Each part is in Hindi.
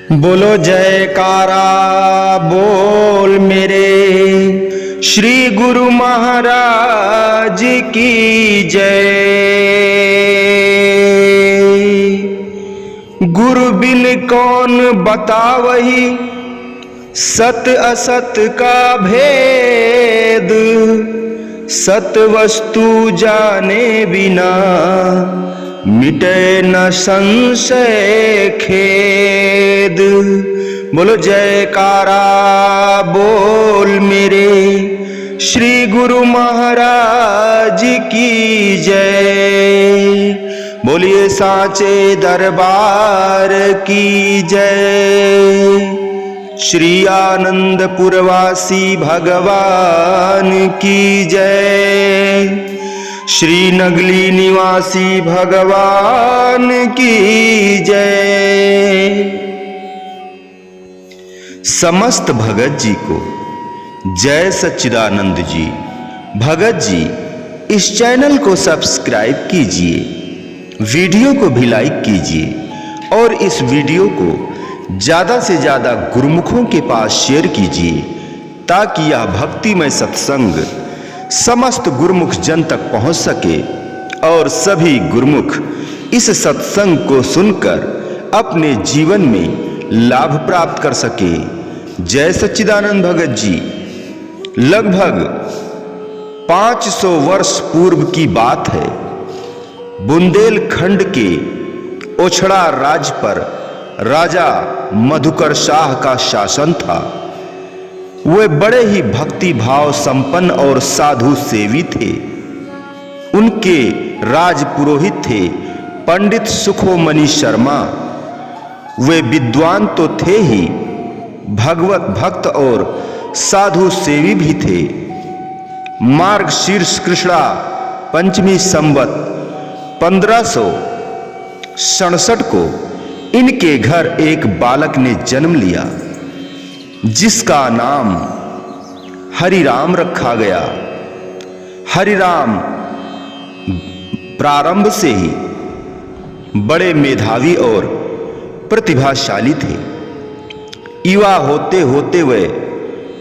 बोलो जयकारा बोल मेरे श्री गुरु महाराज की जय। गुरु बिन कौन बतावही सत असत का भेद, सत वस्तु जाने बिना मिटे न संशय खेद। बोलो जयकारा बोल मेरे श्री गुरु महाराज की जय। बोलिए साचे दरबार की जय। श्री आनंदपुरवासी भगवान की जय। श्री नगली निवासी भगवान की जय। समस्त भगत जी को जय सच्चिदानंद जी। भगत जी इस चैनल को सब्सक्राइब कीजिए, वीडियो को भी लाइक कीजिए और इस वीडियो को ज्यादा से ज्यादा गुरुमुखों के पास शेयर कीजिए ताकि यह भक्तिमय सत्संग समस्त गुरुमुख जन तक पहुंच सके और सभी गुरुमुख इस सत्संग को सुनकर अपने जीवन में लाभ प्राप्त कर सके। जय सच्चिदानंद भगत जी। लगभग 500 वर्ष पूर्व की बात है। बुंदेलखंड के ओछड़ा राज्य पर राजा मधुकर शाह का शासन था। वे बड़े ही भक्ति भाव संपन्न और साधु सेवी थे। उनके राज पुरोहित थे पंडित सुखोमणि शर्मा। वे विद्वान तो थे ही, भगवत भक्त और साधु सेवी भी थे। मार्गशीर्ष कृष्णा पंचमी संवत 1567 को इनके घर एक बालक ने जन्म लिया जिसका नाम हरिराम रखा गया। हरिराम प्रारंभ से ही बड़े मेधावी और प्रतिभाशाली थे। युवा होते होते वे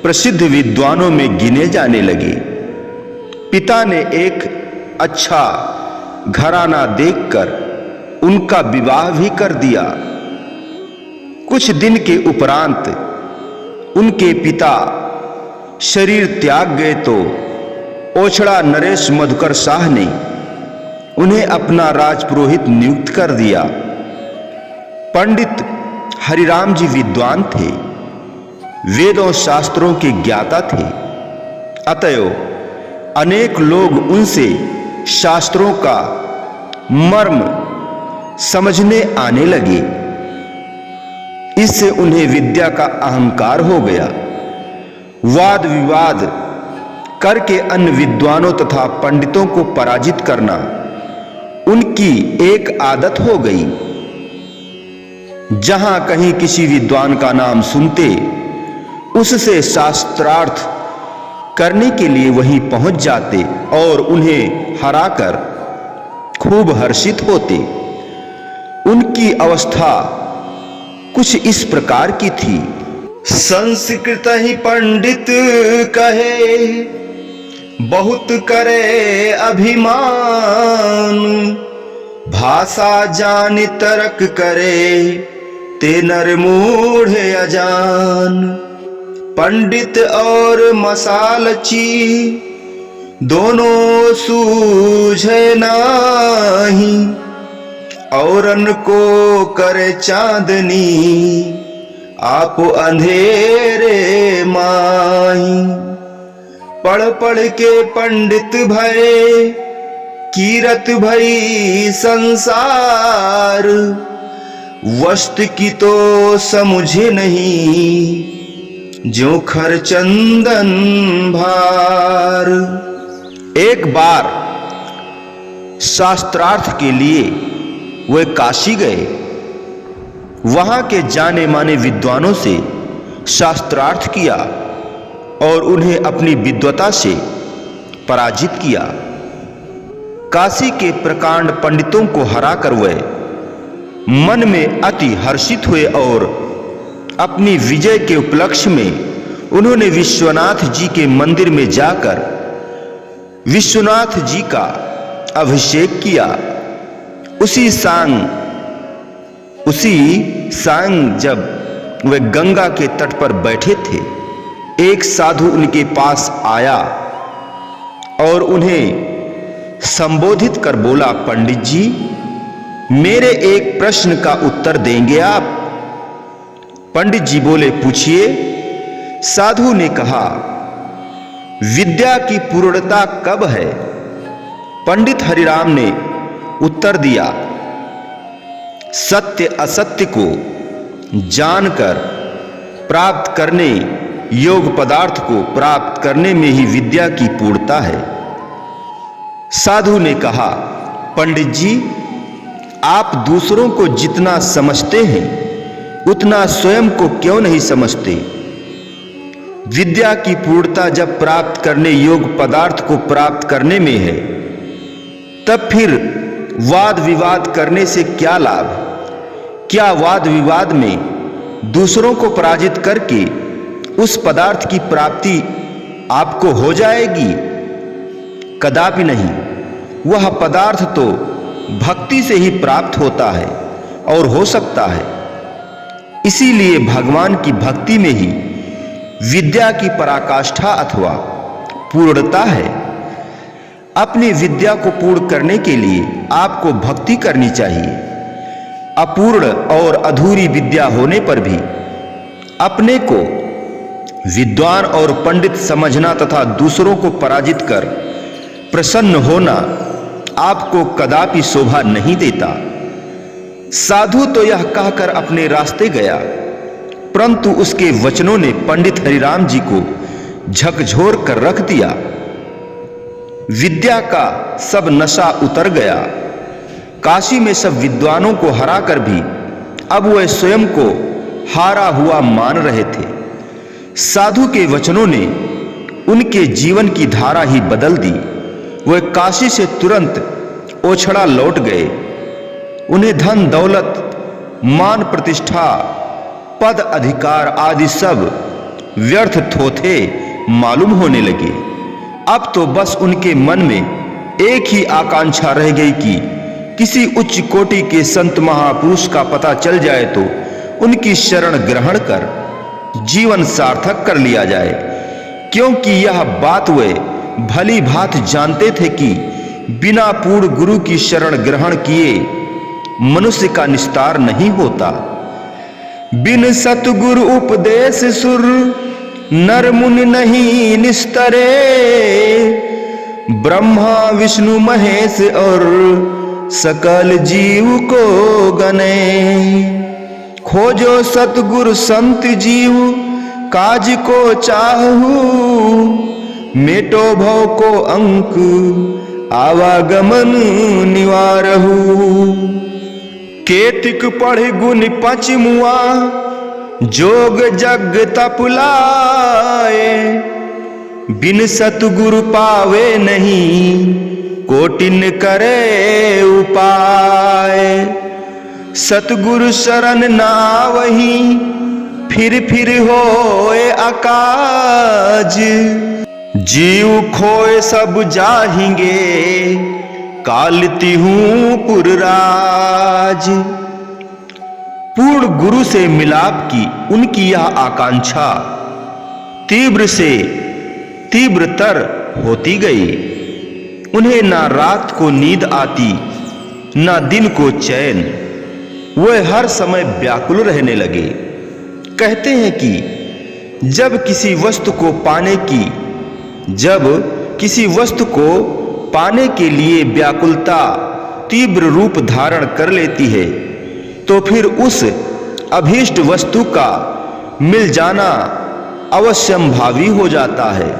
प्रसिद्ध विद्वानों में गिने जाने लगे। पिता ने एक अच्छा घराना देखकर उनका विवाह भी कर दिया। कुछ दिन के उपरांत उनके पिता शरीर त्याग गए तो ओछड़ा नरेश मधुकर शाह ने उन्हें अपना राजपुरोहित नियुक्त कर दिया। पंडित हरिराम जी विद्वान थे, वेदों शास्त्रों के ज्ञाता थे। अतएव अनेक लोग उनसे शास्त्रों का मर्म समझने आने लगे। इससे उन्हें विद्या का अहंकार हो गया। वाद विवाद करके अन्य विद्वानों तथा पंडितों को पराजित करना उनकी एक आदत हो गई। जहां कहीं किसी विद्वान का नाम सुनते उससे शास्त्रार्थ करने के लिए वहीं पहुंच जाते और उन्हें हराकर खूब हर्षित होते। उनकी अवस्था कुछ इस प्रकार की थी। संस्कृत ही पंडित कहे बहुत करे अभिमान, भाषा जान तर्क करे ते नर मूढ़ अजान। पंडित और मसालची दोनों सूझे नाही, औरन को करे चांदनी आप अंधेरे माही। पढ़ पढ़ के पंडित भये कीरत भई संसार, वस्तु की तो समझे नहीं जो खर चंदन भार। एक बार शास्त्रार्थ के लिए वे काशी गए। वहां के जाने माने विद्वानों से शास्त्रार्थ किया और उन्हें अपनी विद्वता से पराजित किया। काशी के प्रकांड पंडितों को हराकर वे मन में अति हर्षित हुए और अपनी विजय के उपलक्ष्य में उन्होंने विश्वनाथ जी के मंदिर में जाकर विश्वनाथ जी का अभिषेक किया। उसी सांग जब वे गंगा के तट पर बैठे थे, एक साधु उनके पास आया और उन्हें संबोधित कर बोला, पंडित जी, मेरे एक प्रश्न का उत्तर देंगे आप? पंडित जी बोले, पूछिए। साधु ने कहा, विद्या की पूर्णता कब है? पंडित हरिराम ने उत्तर दिया, सत्य असत्य को जानकर प्राप्त करने, योग पदार्थ को प्राप्त करने में ही विद्या की पूर्णता है। साधु ने कहा, पंडित जी, आप दूसरों को जितना समझते हैं उतना स्वयं को क्यों नहीं समझते? विद्या की पूर्णता जब प्राप्त करने, योग पदार्थ को प्राप्त करने में है, तब फिर वाद विवाद करने से क्या लाभ? क्या वाद विवाद में दूसरों को पराजित करके उस पदार्थ की प्राप्ति आपको हो जाएगी? कदापि नहीं। वह पदार्थ तो भक्ति से ही प्राप्त होता है और हो सकता है। इसीलिए भगवान की भक्ति में ही विद्या की पराकाष्ठा अथवा पूर्णता है। अपनी विद्या को पूर्ण करने के लिए आपको भक्ति करनी चाहिए। अपूर्ण और अधूरी विद्या होने पर भी अपने को विद्वान और पंडित समझना तथा दूसरों को पराजित कर प्रसन्न होना आपको कदापि शोभा नहीं देता। साधु तो यह कहकर अपने रास्ते गया, परंतु उसके वचनों ने पंडित हरिराम जी को झकझोर कर रख दिया। विद्या का सब नशा उतर गया। काशी में सब विद्वानों को हराकर भी अब वह स्वयं को हारा हुआ मान रहे थे। साधु के वचनों ने उनके जीवन की धारा ही बदल दी। वह काशी से तुरंत ओछड़ा लौट गए। उन्हें धन दौलत, मान प्रतिष्ठा, पद अधिकार आदि सब व्यर्थ थोथे मालूम होने लगे। अब तो बस उनके मन में एक ही आकांक्षा रह गई कि किसी उच्च कोटि के संत महापुरुष का पता चल जाए तो उनकी शरण ग्रहण कर जीवन सार्थक कर लिया जाए, क्योंकि यह बात वे भली भांति जानते थे कि बिना पूर्ण गुरु की शरण ग्रहण किए मनुष्य का निस्तार नहीं होता। बिन सतगुरु उपदेश सुर नर मुनि नहीं निस्तरे, ब्रह्मा विष्णु महेश और सकल जीव को गने। खोजो सतगुरु संत जीव काज को चाहू, मेटो भव को अंक आवागमन निवारहु। केतिक पढ़ गुण पचमुआ जोग जग तपुलाए, बिन सतगुरु पावे नहीं कोटिन करे उपाय। सतगुरु शरण नावही फिर होए अकाज, जीव खोए सब जाहिंगे कालती हूं पुरराज। पूर्ण गुरु से मिलाप की उनकी यह आकांक्षा तीव्र से तीव्रतर होती गई। उन्हें ना रात को नींद आती, ना दिन को चैन। वह हर समय व्याकुल रहने लगे। कहते हैं कि जब किसी वस्तु को पाने के लिए व्याकुलता तीव्र रूप धारण कर लेती है, तो फिर उस अभीष्ट वस्तु का मिल जाना अवश्यंभावी हो जाता है।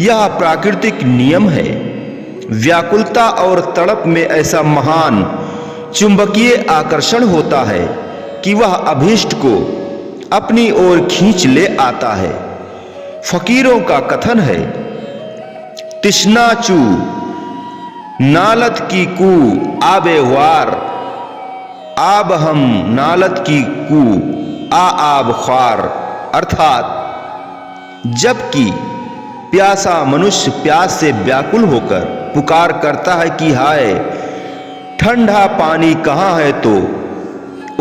यह प्राकृतिक नियम है। व्याकुलता और तड़प में ऐसा महान चुंबकीय आकर्षण होता है कि वह अभीष्ट को अपनी ओर खींच ले आता है। फकीरों का कथन है, तिष्णाचू नालत की कू आबे वार, आब हम नालत की कू आब ख्वार अर्थात जबकि प्यासा मनुष्य प्यास से व्याकुल होकर पुकार करता है कि हाय ठंडा पानी कहाँ है, तो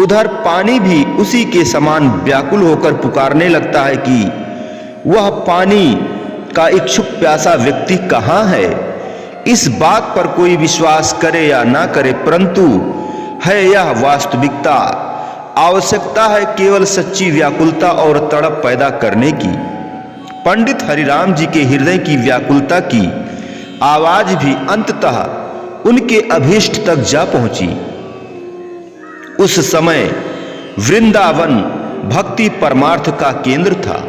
उधर पानी भी उसी के समान व्याकुल होकर पुकारने लगता है कि वह पानी का इच्छुक प्यासा व्यक्ति कहाँ है। इस बात पर कोई विश्वास करे या ना करे, परंतु है यह वास्तविकता। आवश्यकता है केवल सच्ची व्याकुलता और तड़प पैदा करने की। पंडित हरिराम जी के हृदय की व्याकुलता की आवाज भी अंततः उनके अभीष्ट तक जा पहुंची। उस समय वृंदावन भक्ति परमार्थ का केंद्र था।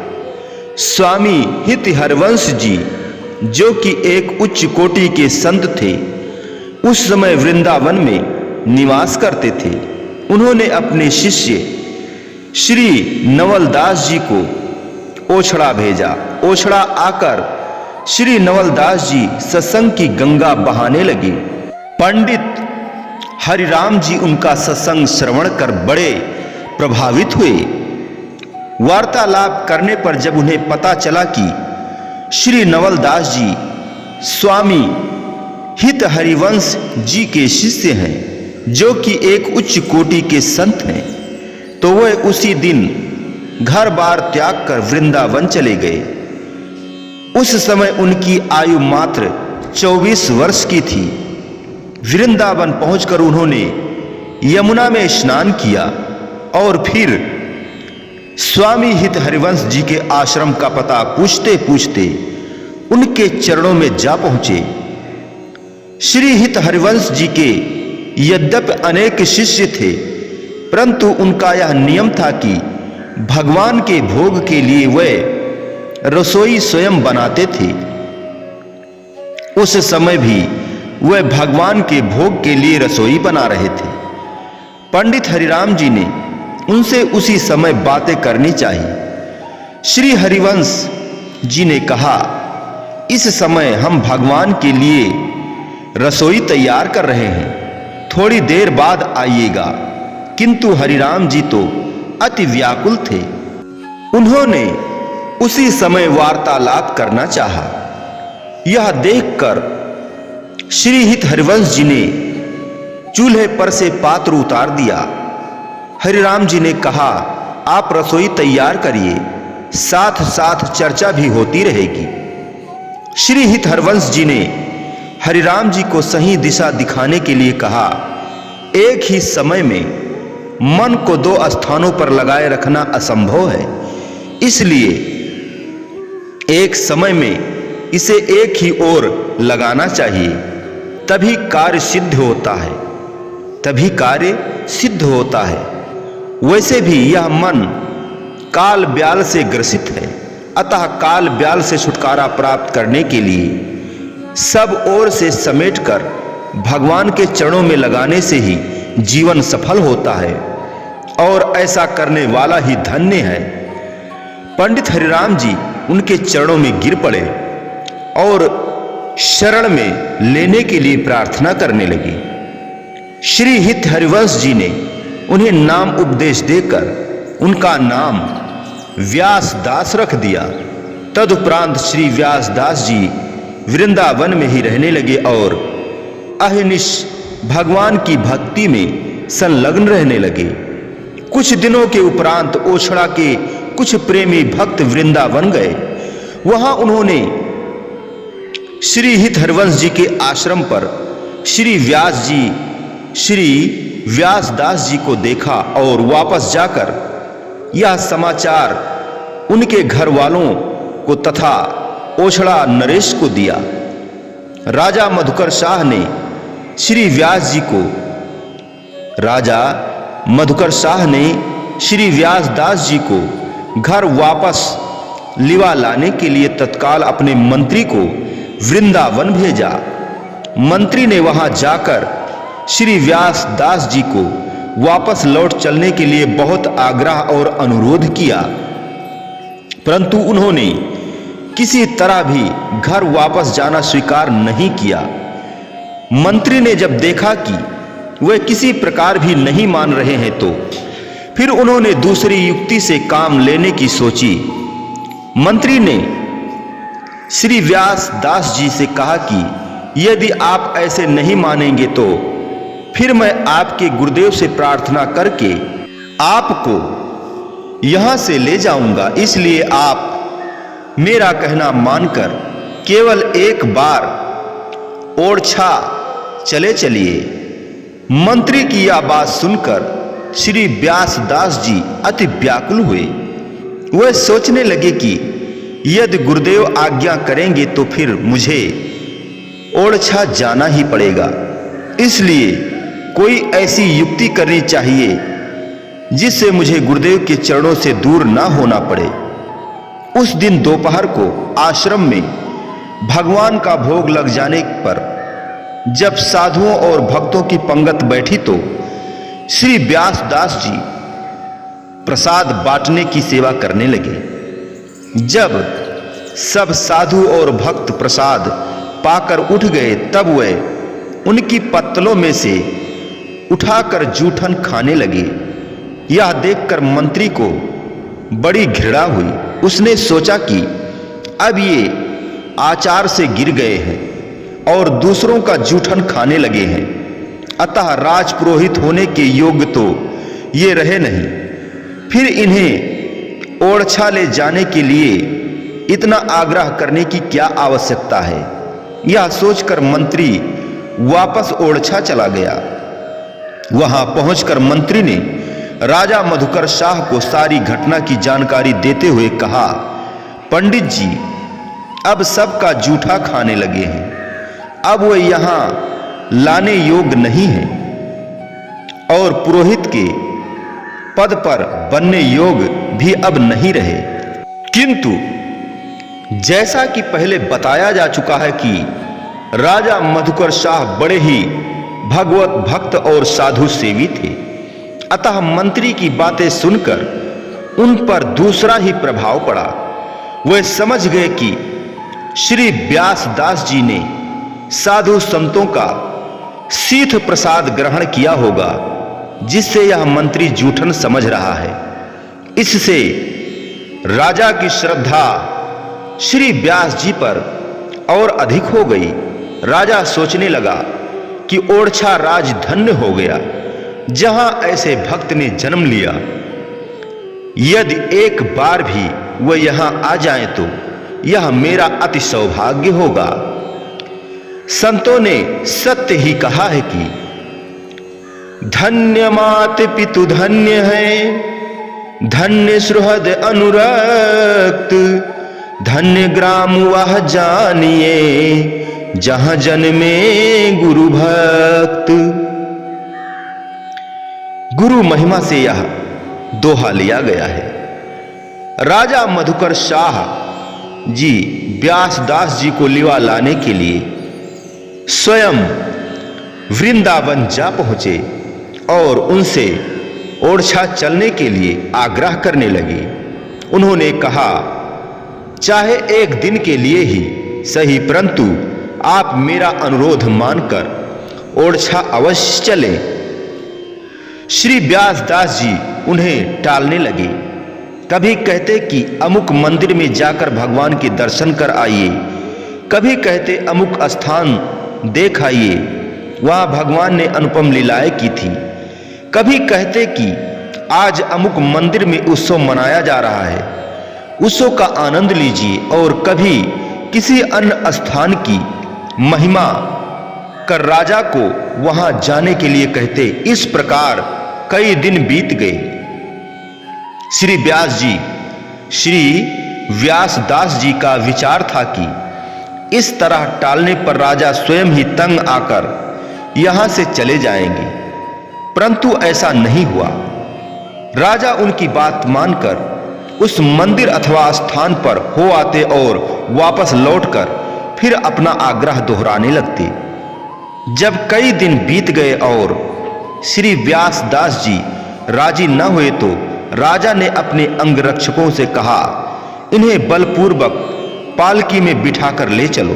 स्वामी हित हरिवंश जी, जो कि एक उच्च कोटि के संत थे, उस समय वृंदावन में निवास करते थे। उन्होंने अपने शिष्य श्री नवलदास जी को ओछड़ा भेजा। ओछड़ा आकर श्री नवलदास जी सत्संग की गंगा बहाने लगे। पंडित हरिराम जी उनका सत्संग श्रवण कर बड़े प्रभावित हुए। वार्तालाप करने पर जब उन्हें पता चला कि श्री नवलदास जी स्वामी हित हरिवंश जी के शिष्य हैं, जो कि एक उच्च कोटि के संत हैं, तो वह उसी दिन घर बार त्याग कर वृंदावन चले गए। उस समय उनकी आयु मात्र 24 वर्ष की थी। वृंदावन पहुंचकर उन्होंने यमुना में स्नान किया और फिर स्वामी हित हरिवंश जी के आश्रम का पता पूछते पूछते उनके चरणों में जा पहुंचे। श्री हित हरिवंश जी के यद्यपि अनेक शिष्य थे, परंतु उनका यह नियम था कि भगवान के भोग के लिए वे रसोई स्वयं बनाते थे। उस समय भी वे भगवान के भोग के लिए रसोई बना रहे थे। पंडित हरिराम जी ने उनसे उसी समय बातें करनी चाहिए। श्री हरिवंश जी ने कहा, इस समय हम भगवान के लिए रसोई तैयार कर रहे हैं, थोड़ी देर बाद आइएगा। किंतु हरिराम जी तो अति व्याकुल थे। उन्होंने उसी समय वार्तालाप करना चाहा। यह देखकर श्री हित हरिवंश जी ने चूल्हे पर से पात्र उतार दिया। हरिराम जी ने कहा, आप रसोई तैयार करिए, साथ साथ चर्चा भी होती रहेगी। श्री हित हरिवंश जी ने हरिराम जी को सही दिशा दिखाने के लिए कहा, एक ही समय में मन को दो स्थानों पर लगाए रखना असंभव है, इसलिए एक समय में इसे एक ही ओर लगाना चाहिए, तभी कार्य सिद्ध होता है, तभी कार्य सिद्ध होता है। वैसे भी यह मन काल ब्याल से ग्रसित है, अतः काल ब्याल से छुटकारा प्राप्त करने के लिए सब ओर से समेटकर भगवान के चरणों में लगाने से ही जीवन सफल होता है, और ऐसा करने वाला ही धन्य है। पंडित हरिराम जी उनके चरणों में गिर पड़े और शरण में लेने के लिए प्रार्थना करने लगे। श्री हित हरिवंश जी ने उन्हें नाम उपदेश देकर उनका नाम व्यास दास रख दिया। तदुपरांत श्री व्यास दास जी वृंदावन में ही रहने लगे और अहनिश भगवान की भक्ति में संलग्न रहने लगे। कुछ दिनों के उपरांत ओछड़ा के कुछ प्रेमी भक्त वृंदावन गए। वहां उन्होंने श्री हित हरिवंश जी के आश्रम पर श्री व्यास दास जी को देखा और वापस जाकर यह समाचार उनके घर वालों को तथा ओछड़ा नरेश को दिया। राजा मधुकर शाह ने श्री व्यास दास जी को घर वापस लिवा लाने के लिए तत्काल अपने मंत्री को वृंदावन भेजा। मंत्री ने वहां जाकर श्री व्यास दास जी को वापस लौट चलने के लिए बहुत आग्रह और अनुरोध किया, परंतु उन्होंने किसी तरह भी घर वापस जाना स्वीकार नहीं किया। मंत्री ने जब देखा कि वे किसी प्रकार भी नहीं मान रहे हैं, तो फिर उन्होंने दूसरी युक्ति से काम लेने की सोची। मंत्री ने श्री व्यास दास जी से कहा कि यदि आप ऐसे नहीं मानेंगे तो फिर मैं आपके गुरुदेव से प्रार्थना करके आपको यहां से ले जाऊंगा, इसलिए आप मेरा कहना मानकर केवल एक बार ओरछा चले चलिए। मंत्री की यह बात सुनकर श्री व्यास दास जी अति व्याकुल हुए। वह सोचने लगे कि यदि गुरुदेव आज्ञा करेंगे तो फिर मुझे ओरछा जाना ही पड़ेगा, इसलिए कोई ऐसी युक्ति करनी चाहिए जिससे मुझे गुरुदेव के चरणों से दूर ना होना पड़े। उस दिन दोपहर को आश्रम में भगवान का भोग लग जाने पर जब साधुओं और भक्तों की पंगत बैठी तो श्री व्यास दास जी प्रसाद बांटने की सेवा करने लगे। जब सब साधु और भक्त प्रसाद पाकर उठ गए तब वह उनकी पत्तलों में से उठाकर जूठन खाने लगे। यह देखकर मंत्री को बड़ी घृणा हुई। उसने सोचा कि अब ये आचार से गिर गए हैं और दूसरों का जूठन खाने लगे हैं, अतः राजपुरोहित होने के योग्य तो ये रहे नहीं, फिर इन्हें ओरछा ले जाने के लिए इतना आग्रह करने की क्या आवश्यकता है। यह सोचकर मंत्री वापस ओरछा चला गया। वहां पहुंचकर मंत्री ने राजा मधुकर शाह को सारी घटना की जानकारी देते हुए कहा, पंडित जी अब सबका जूठा खाने लगे हैं, अब वह यहां लाने योग्य नहीं है और पुरोहित के पद पर बनने योग्य भी अब नहीं रहे। किंतु जैसा कि पहले बताया जा चुका है कि राजा मधुकर शाह बड़े ही भगवत भक्त और साधु सेवी थे, अतः मंत्री की बातें सुनकर उन पर दूसरा ही प्रभाव पड़ा। वे समझ गए कि श्री व्यास दास जी ने साधु संतों का शीत प्रसाद ग्रहण किया होगा, जिससे यह मंत्री जूठन समझ रहा है। इससे राजा की श्रद्धा श्री व्यास जी पर और अधिक हो गई। राजा सोचने लगा कि ओरछा राज धन्य हो गया जहां ऐसे भक्त ने जन्म लिया। यदि एक बार भी वह यहां आ जाए तो यह मेरा अति सौभाग्य होगा। संतों ने सत्य ही कहा है कि धन्य मात पितु धन्य है, धन्य सुहृद अनुरक्त, धन्य ग्राम वह जानिए जहां जन्मे गुरु भक्त। गुरु महिमा से यह दोहा लिया गया है। राजा मधुकर शाह जी व्यास दास जी को लिवा लाने के लिए स्वयं वृंदावन जा पहुंचे और उनसे ओरछा चलने के लिए आग्रह करने लगे। उन्होंने कहा, चाहे एक दिन के लिए ही सही, परंतु आप मेरा अनुरोध मानकर ओरछा अवश्य चलें। श्री व्यास दास जी उन्हें टालने लगे। कभी कहते कि अमुक मंदिर में जाकर भगवान के दर्शन कर आइए, कभी कहते अमुक स्थान देख आइए, वहां भगवान ने अनुपम लीलाएं की थी। कभी कहते कि आज अमुक मंदिर में उत्सव मनाया जा रहा है, उत्सव का आनंद लीजिए, और कभी किसी अन्य स्थान की महिमा कर राजा को वहां जाने के लिए कहते। इस प्रकार कई दिन बीत गए। श्री व्यास दास जी का विचार था कि इस तरह टालने पर राजा स्वयं ही तंग आकर यहां से चले जाएंगे, परंतु ऐसा नहीं हुआ। राजा उनकी बात मानकर उस मंदिर अथवा स्थान पर हो आते और वापस लौटकर फिर अपना आग्रह दोहराने लगते। जब कई दिन बीत गए और श्री व्यास दास जी राजी न हुए तो राजा ने अपने अंगरक्षकों से कहा, इन्हें बलपूर्वक पालकी में बिठाकर ले चलो।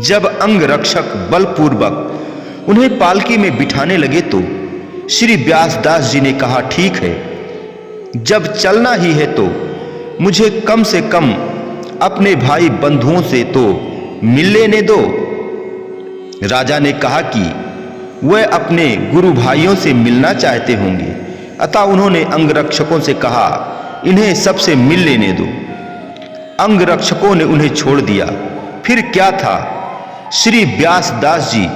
जब अंगरक्षक बलपूर्वक उन्हें पालकी में बिठाने लगे तो श्री व्यासदास जी ने कहा, ठीक है, जब चलना ही है तो मुझे कम से कम अपने भाई बंधुओं से तो मिल लेने दो। राजा ने कहा कि वह अपने गुरु भाइयों से मिलना चाहते होंगे, अतः उन्होंने अंगरक्षकों से कहा, इन्हें सबसे मिल लेने दो। अंगरक्षकों ने उन्हें छोड़ दिया। फिर क्या था, श्री व्यासदास जी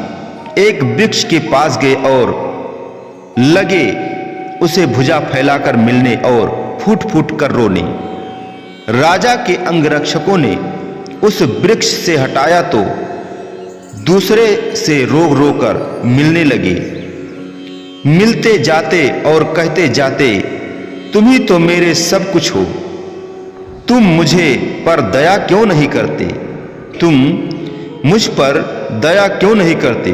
एक वृक्ष के पास गए और लगे उसे भुजा फैलाकर मिलने और फूट फूट कर रोने। राजा के अंगरक्षकों ने उस वृक्ष से हटाया तो दूसरे से रोक रोकर मिलने लगे। मिलते जाते और कहते जाते, तुम ही तो मेरे सब कुछ हो, तुम मुझे पर दया क्यों नहीं करते, तुम मुझ पर दया क्यों नहीं करते,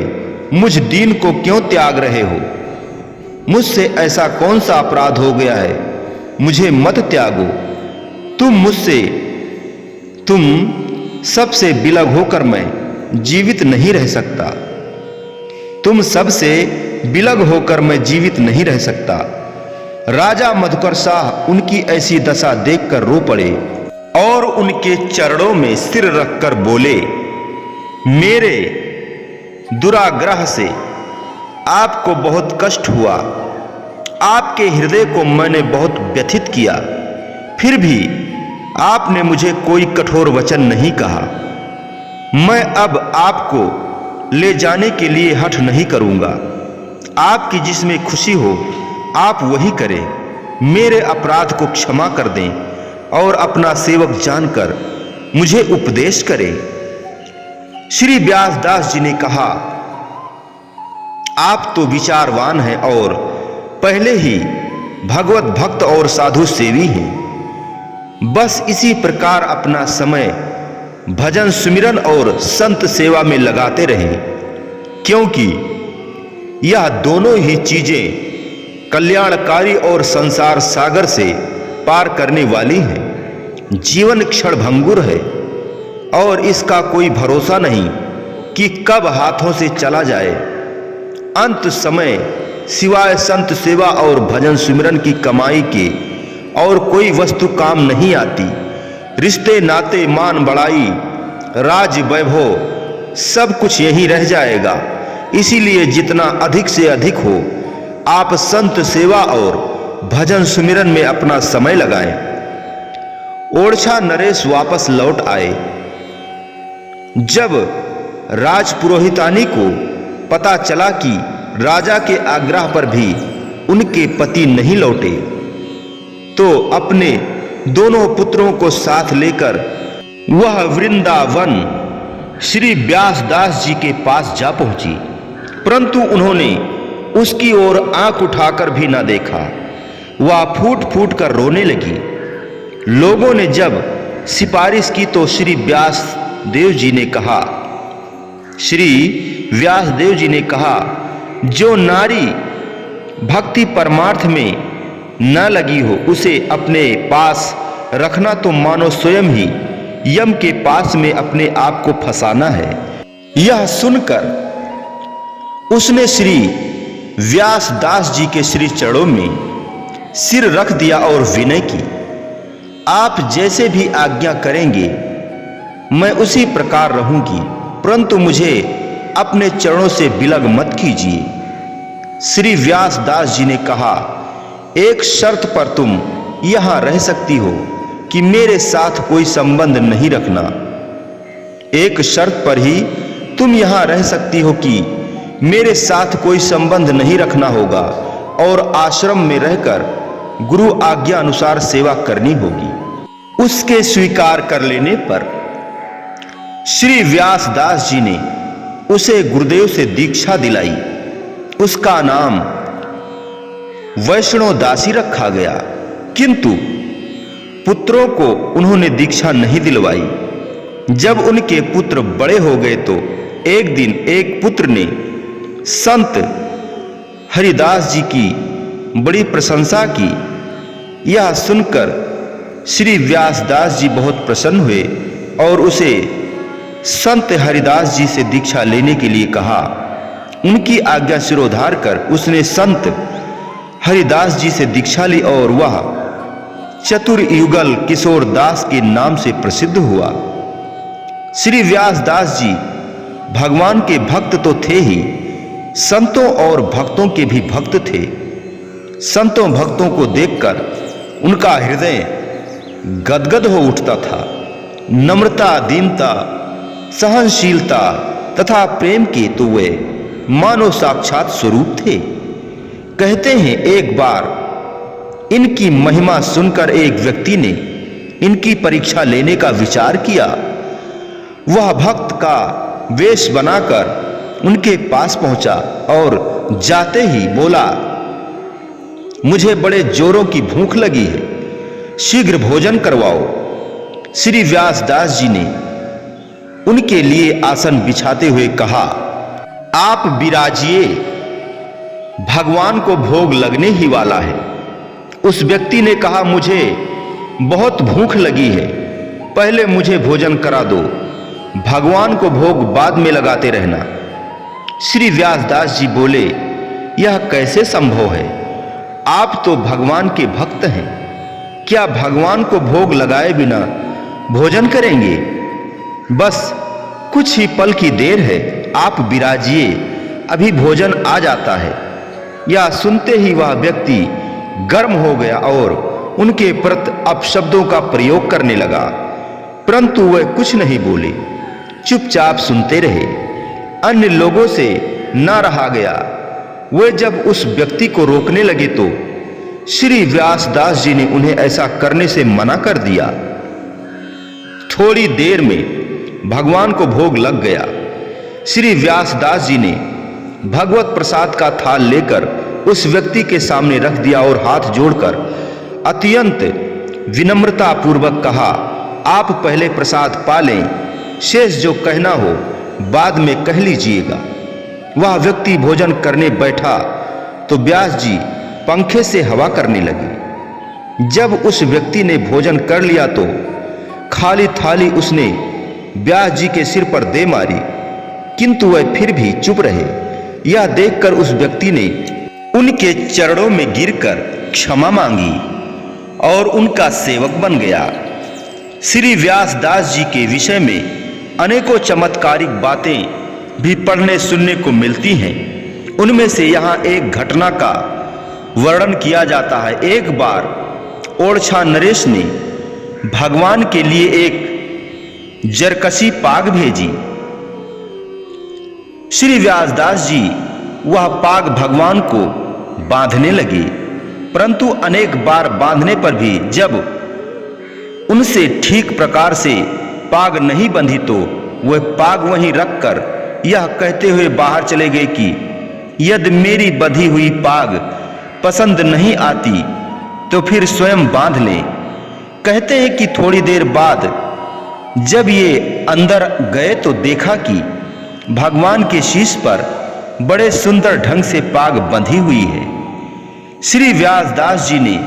मुझ दीन को क्यों त्याग रहे हो, मुझसे ऐसा कौन सा अपराध हो गया है, मुझे मत त्यागो, तुम सबसे बिलग होकर मैं जीवित नहीं रह सकता, तुम सबसे बिलग होकर मैं जीवित नहीं रह सकता। राजा मधुकर शाह उनकी ऐसी दशा देखकर रो पड़े और उनके चरणों में सिर रखकर बोले, मेरे दुराग्रह से आपको बहुत कष्ट हुआ, आपके हृदय को मैंने बहुत व्यथित किया, फिर भी आपने मुझे कोई कठोर वचन नहीं कहा। मैं अब आपको ले जाने के लिए हठ नहीं करूंगा, आपकी जिसमें खुशी हो आप वही करें। मेरे अपराध को क्षमा कर दें और अपना सेवक जानकर मुझे उपदेश करें। श्री व्यासदास जी ने कहा, आप तो विचारवान हैं और पहले ही भगवत भक्त और साधु सेवी हैं। बस इसी प्रकार अपना समय भजन सुमिरन और संत सेवा में लगाते रहें, क्योंकि यह दोनों ही चीजें कल्याणकारी और संसार सागर से पार करने वाली हैं। जीवन क्षणभंगुर है और इसका कोई भरोसा नहीं कि कब हाथों से चला जाए। अंत समय सिवाय संत सेवा और भजन सुमिरन की कमाई के और कोई वस्तु काम नहीं आती। रिश्ते नाते मान बढ़ाई राज वैभव सब कुछ यहीं रह जाएगा। इसीलिए जितना अधिक से अधिक हो आप संत सेवा और भजन सुमिरन में अपना समय लगाएं। ओरछा नरेश वापस लौट आए। जब राजपुरोहितानी को पता चला कि राजा के आग्रह पर भी उनके पति नहीं लौटे, तो अपने दोनों पुत्रों को साथ लेकर वह वृंदावन श्री व्यासदास जी के पास जा पहुंची, परंतु उन्होंने उसकी ओर आंख उठाकर भी न देखा। वह फूट फूट कर रोने लगी। लोगों ने जब सिफारिश की तो श्री व्यासदेव जी ने कहा, जो नारी भक्ति परमार्थ में न लगी हो उसे अपने पास रखना तो मानो स्वयं ही यम के पास में अपने आप को फंसाना है। यह सुनकर उसने श्री व्यासदास जी के श्री चरणों में सिर रख दिया और विनय की, आप जैसे भी आज्ञा करेंगे मैं उसी प्रकार रहूंगी, परंतु मुझे अपने चरणों से विलग मत कीजिए। श्री व्यासदास जी ने कहा, एक शर्त पर तुम यहां रह सकती हो कि मेरे साथ कोई संबंध नहीं रखना। एक शर्त पर ही तुम यहां रह सकती हो कि मेरे साथ कोई संबंध नहीं रखना होगा और आश्रम में रहकर गुरु आज्ञा अनुसार सेवा करनी होगी। उसके स्वीकार कर लेने पर श्री व्यासदास जी ने उसे गुरुदेव से दीक्षा दिलाई। उसका नाम वैष्णव दासी रखा गया, किंतु पुत्रों को उन्होंने दीक्षा नहीं दिलवाई। जब उनके पुत्र बड़े हो गए तो एक दिन एक पुत्र ने संत हरिदास जी की बड़ी प्रशंसा की। यह सुनकर श्री व्यासदास जी बहुत प्रसन्न हुए और उसे संत हरिदास जी से दीक्षा लेने के लिए कहा। उनकी आज्ञा सिरोधार कर उसने संत हरिदास जी से दीक्षा ली और वह चतुर युगल किशोर दास के नाम से प्रसिद्ध हुआ। श्री व्यास दास जी भगवान के भक्त तो थे ही, संतों और भक्तों के भी भक्त थे। संतों भक्तों को देखकर उनका हृदय गदगद हो उठता था। नम्रता, दीनता, सहनशीलता तथा प्रेम के तो वे मानो साक्षात स्वरूप थे। कहते हैं एक बार इनकी महिमा सुनकर एक व्यक्ति ने इनकी परीक्षा लेने का विचार किया। वह भक्त का वेश बनाकर उनके पास पहुंचा और जाते ही बोला, मुझे बड़े जोरों की भूख लगी है, शीघ्र भोजन करवाओ। श्री व्यास दास जी ने उनके लिए आसन बिछाते हुए कहा, आप विराजिए, भगवान को भोग लगने ही वाला है। उस व्यक्ति ने कहा, मुझे बहुत भूख लगी है, पहले मुझे भोजन करा दो, भगवान को भोग बाद में लगाते रहना। श्री व्यासदास जी बोले, यह कैसे संभव है? आप तो भगवान के भक्त हैं, क्या भगवान को भोग लगाए बिना भोजन करेंगे? बस कुछ ही पल की देर है, आप विराजिए, अभी भोजन आ जाता है। यह सुनते ही वह व्यक्ति गर्म हो गया और उनके प्रति अपशब्दों का प्रयोग करने लगा, परंतु वे कुछ नहीं बोले, चुपचाप सुनते रहे। अन्य लोगों से न रहा गया। वे जब उस व्यक्ति को रोकने लगे तो श्री व्यासदास जी ने उन्हें ऐसा करने से मना कर दिया। थोड़ी देर में भगवान को भोग लग गया। श्री व्यासदास जी ने भगवत प्रसाद का थाल लेकर उस व्यक्ति के सामने रख दिया और हाथ जोड़कर अत्यंत विनम्रता पूर्वक कहा, आप पहले प्रसाद पा लें, शेष जो कहना हो बाद में कह लीजिएगा। वह व्यक्ति भोजन करने बैठा तो व्यास जी पंखे से हवा करने लगे। जब उस व्यक्ति ने भोजन कर लिया तो खाली थाली उसने व्यास जी के सिर पर दे मारी, किंतु वह फिर भी चुप रहे। यह देखकर उस व्यक्ति ने उनके चरणों में गिरकर क्षमा मांगी और उनका सेवक बन गया। श्री व्यासदास जी के विषय में अनेकों चमत्कारिक बातें भी पढ़ने सुनने को मिलती हैं। उनमें से यहाँ एक घटना का वर्णन किया जाता है। एक बार ओरछा नरेश ने भगवान के लिए एक जरकसी पाग भेजी। श्री व्यासदास जी वह पाग भगवान को बांधने लगे, परंतु अनेक बार बांधने पर भी जब उनसे ठीक प्रकार से पाग नहीं बंधी तो वह पाग वहीं रखकर यह कहते हुए बाहर चले गए कि यदि मेरी बंधी हुई पाग पसंद नहीं आती तो फिर स्वयं बांध ले। कहते हैं कि थोड़ी देर बाद जब ये अंदर गए तो देखा कि भगवान के शीश पर बड़े सुंदर ढंग से पाग बंधी हुई है। श्री व्यासदास जी ने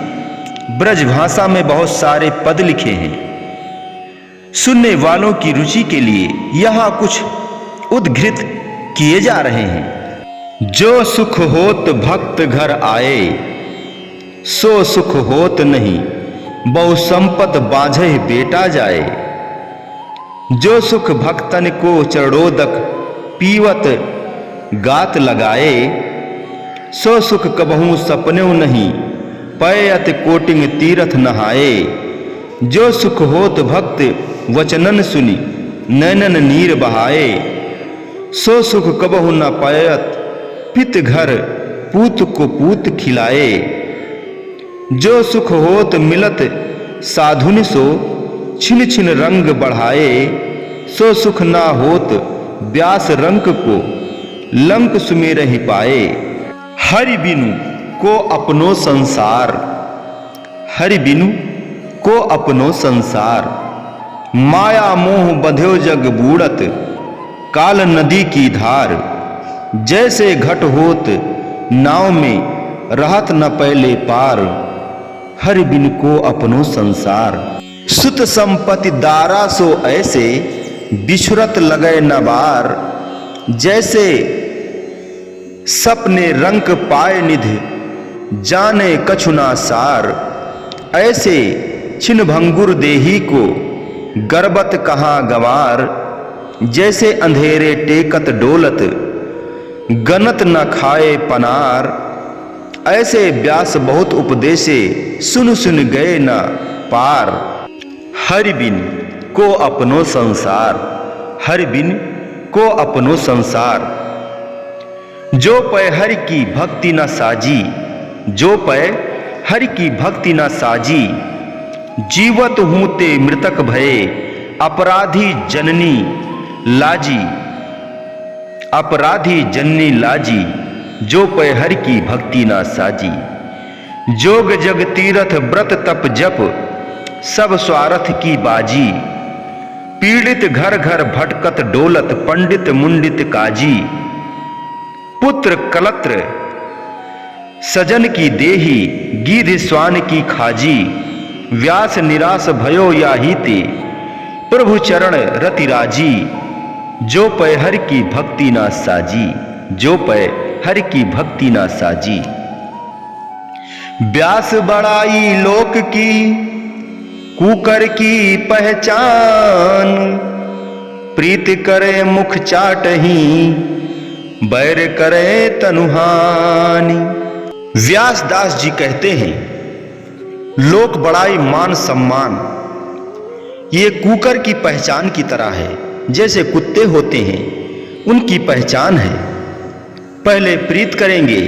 ब्रज भाषा में बहुत सारे पद लिखे हैं। सुनने वालों की रुचि के लिए यहाँ कुछ उद्धृत किए जा रहे हैं। जो सुख होत भक्त घर आए, सो सुख होत नहीं, बहु संपत बाझे बेटा जाए। जो सुख भक्तन को चरणोदक पीवत गात लगाए, सो सुख कबहू सपनेऊ नहीं, पयत कोटिंग तीरथ नहाए। जो सुख होत भक्त वचनन सुनी, नैनन नीर बहाए, सो सुख कबहू न पयत पित घर पूत को पूत खिलाए। जो सुख होत मिलत साधुन सो, छिन छिन रंग बढ़ाए। सो सुख ना होत व्यास रंक को, लंक सुमेर ही पाए। हरि बिनु को अपनो संसार, हरि बिनु को अपनो संसार। माया मोह बंध्यो जग बूढ़त, काल नदी की धार। जैसे घट होत नाव में, रहत न पहले पार। हरि बिन को अपनो संसार। सुत संपत्ति दारा सो ऐसे, बिछुरत लगे न बार। जैसे सपने रंक पाए निधि जाने कछुना सार। ऐसे छिन भंगुर देही को गर्बत कहाँ गवार। जैसे अंधेरे टेकत डोलत गनत न खाए पनार। ऐसे व्यास बहुत उपदेशे सुन सुन गए न पार। हरि बिन को अपनो संसार, हरि बिन को अपनो संसार। जो पै हरि की भक्ति न साजी, जो पै हरि की भक्ति न साजी। जीवत हूं ते मृतक भये अपराधी जननी लाजी, अपराधी जननी लाजी। जो पै हरि की भक्ति न साजी। जोग जग तीरथ व्रत तप जप सब स्वार्थ की बाजी। पीड़ित घर घर भटकत डोलत पंडित मुंडित काजी। पुत्र कलत्र सजन की देही गीध स्वान की खाजी। व्यास निराश भयो या हिते प्रभु चरण रति राजी। जो पै हरि की भक्ति ना साजी, जो पै हरि की भक्ति ना साजी। व्यास बड़ाई लोक की कुकर की पहचान। प्रीत करे मुख चाटही बैर करे तनुहानी। व्यासदास जी कहते हैं, लोक बड़ाई मान सम्मान ये कुकर की पहचान की तरह है। जैसे कुत्ते होते हैं उनकी पहचान है, पहले प्रीत करेंगे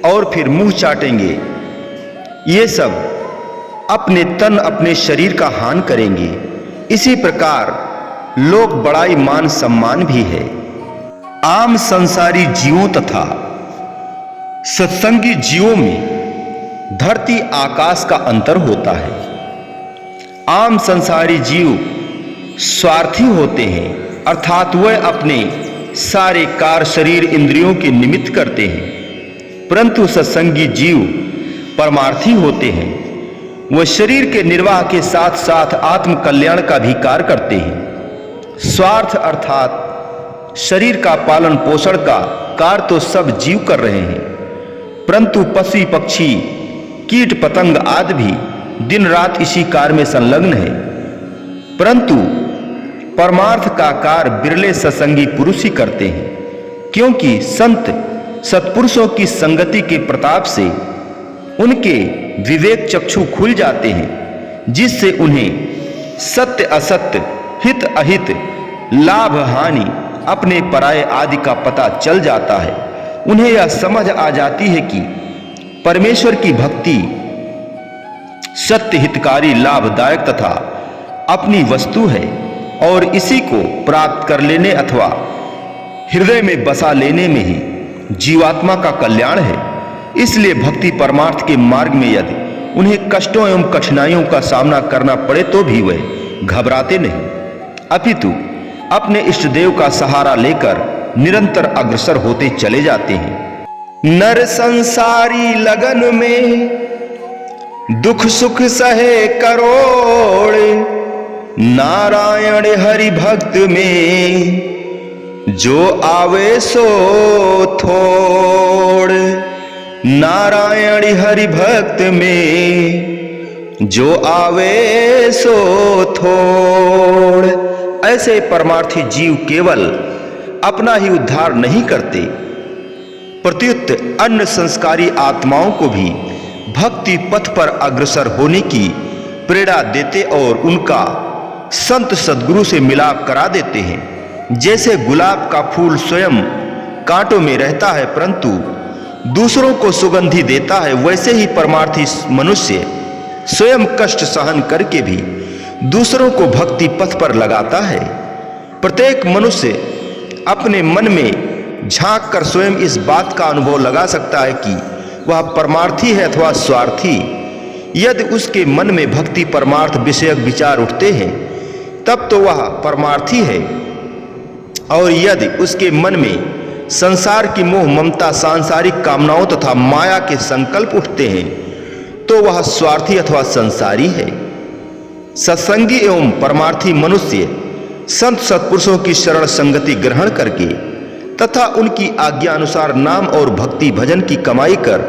और फिर मुंह चाटेंगे। ये सब अपने तन अपने शरीर का हान करेंगे। इसी प्रकार लोक बड़ाई मान सम्मान भी है। आम संसारी जीवों तथा सत्संगी जीवों में धरती आकाश का अंतर होता है। आम संसारी जीव स्वार्थी होते हैं, अर्थात वह अपने सारे कार्य शरीर इंद्रियों के निमित्त करते हैं। परंतु सत्संगी जीव परमार्थी होते हैं, वह शरीर के निर्वाह के साथ साथ आत्म कल्याण का भी कार्य करते हैं। स्वार्थ अर्थात शरीर का पालन पोषण का कार्य तो सब जीव कर रहे हैं, परंतु पशु पक्षी कीट पतंग आदि भी दिन रात इसी कार्य में संलग्न है। परंतु परमार्थ का कार्य बिरले सत्संगी पुरुष ही करते हैं, क्योंकि संत सत्पुरुषों की संगति के प्रताप से उनके विवेक चक्षु खुल जाते हैं, जिससे उन्हें सत्य असत्य हित अहित लाभ हानि अपने पराये आदि का पता चल जाता है। उन्हें यह समझ आ जाती है कि परमेश्वर की भक्ति सत्य हितकारी लाभदायक तथा अपनी वस्तु है और इसी को प्राप्त कर लेने अथवा हृदय में बसा लेने में ही जीवात्मा का कल्याण है। इसलिए भक्ति परमार्थ के मार्ग में यदि उन्हें कष्टों एवं कठिनाइयों का सामना करना पड़े तो भी वह घबराते नहीं, अपितु अपने इष्ट देव का सहारा लेकर निरंतर अग्रसर होते चले जाते हैं। नर संसारी लगन में दुख सुख सहे करोड़। नारायण हरि भक्त में जो आवे सो थोड़। नारायण हरि भक्त में जो आवे सो थोड़। ऐसे परमार्थी जीव केवल अपना ही उद्धार नहीं करते, प्रत्युत अन्य संस्कारी आत्माओं को भी भक्ति पथ पर अग्रसर होने की प्रेरणा देते और उनका संत सद्गुरु से मिलाप करा देते हैं। जैसे गुलाब का फूल स्वयं कांटों में रहता है परंतु दूसरों को सुगंधि देता है, वैसे ही परमार्थी मनुष्य स्वयं कष्ट सहन करके भी दूसरों को भक्ति पथ पर लगाता है। प्रत्येक मनुष्य अपने मन में झांक कर स्वयं इस बात का अनुभव लगा सकता है कि वह परमार्थी है अथवा स्वार्थी। यदि उसके मन में भक्ति परमार्थ विषयक विचार उठते हैं तब तो वह परमार्थी है, और यदि उसके मन में संसार की मोह ममता सांसारिक कामनाओं तथा माया के संकल्प उठते हैं तो वह स्वार्थी अथवा संसारी है। सत्संगी एवं परमार्थी मनुष्य संत सत्पुरुषों की शरण संगति ग्रहण करके तथा उनकी आज्ञा अनुसार नाम और भक्ति भजन की कमाई कर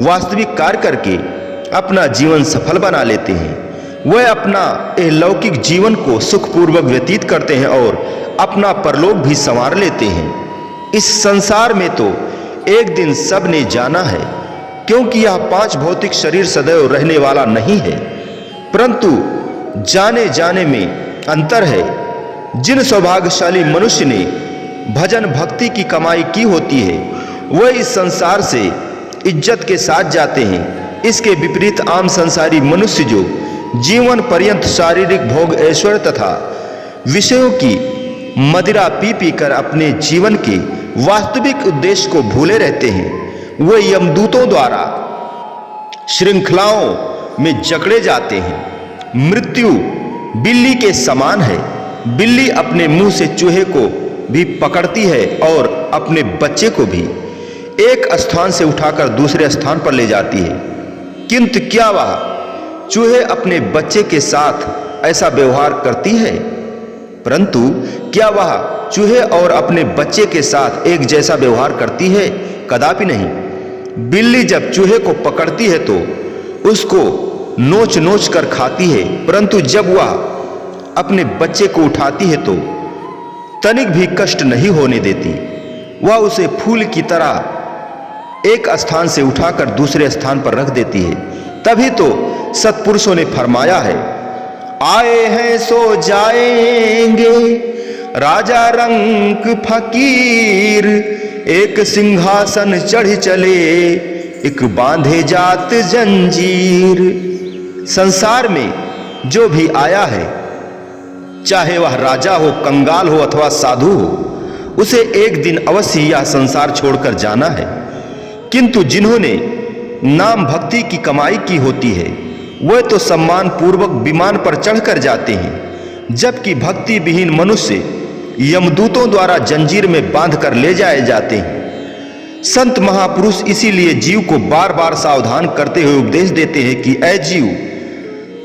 वास्तविक कार्य करके अपना जीवन सफल बना लेते हैं। वह अपना लौकिक जीवन को सुखपूर्वक व्यतीत करते हैं और अपना परलोक भी संवार लेते हैं। इस संसार में तो एक दिन सब ने जाना है, क्योंकि यह 5 भौतिक शरीर सदैव रहने वाला नहीं है, परंतु जाने जाने में अंतर है। जिन सौभाग्यशाली मनुष्य ने भजन भक्ति की कमाई की होती है, वह इस संसार से इज्जत के साथ जाते हैं। इसके विपरीत आम संसारी मनुष्य जो जीवन पर्यंत शारीरिक भोग ऐश्वर्य तथा विषयों की मदिरा पी पी कर अपने जीवन के वास्तविक उद्देश्य को भूले रहते हैं, वे यमदूतों द्वारा श्रृंखलाओं में जकड़े जाते हैं। मृत्यु बिल्ली के समान है। बिल्ली अपने मुंह से चूहे को भी पकड़ती है और अपने बच्चे को भी एक स्थान से उठाकर दूसरे स्थान पर ले जाती है, किंतु क्या वह चूहे अपने बच्चे के साथ ऐसा व्यवहार करती है? परंतु क्या वह चूहे और अपने बच्चे के साथ एक जैसा व्यवहार करती है? कदापि नहीं। बिल्ली जब चूहे को पकड़ती है तो उसको नोच नोच कर खाती है, परंतु जब वह अपने बच्चे को उठाती है तो तनिक भी कष्ट नहीं होने देती। वह उसे फूल की तरह एक स्थान से उठाकर दूसरे स्थान पर रख देती है। तभी तो सत्पुरुषों ने फरमाया है, आए हैं सो जाएंगे राजा रंक फकीर, एक सिंहासन चढ़ चले एक बांधे जात जंजीर। संसार में जो भी आया है, चाहे वह राजा हो, कंगाल हो अथवा साधु हो, उसे एक दिन अवश्य यह संसार छोड़कर जाना है। किंतु जिन्होंने नाम भक्ति की कमाई की होती है, वह तो सम्मान पूर्वक विमान पर चढ़कर जाते हैं, जबकि भक्ति विहीन मनुष्य यमदूतों द्वारा जंजीर में बांध कर ले जाए जाते हैं। संत महापुरुष इसीलिए जीव को बार बार सावधान करते हुए उपदेश देते हैं कि ऐ जीव,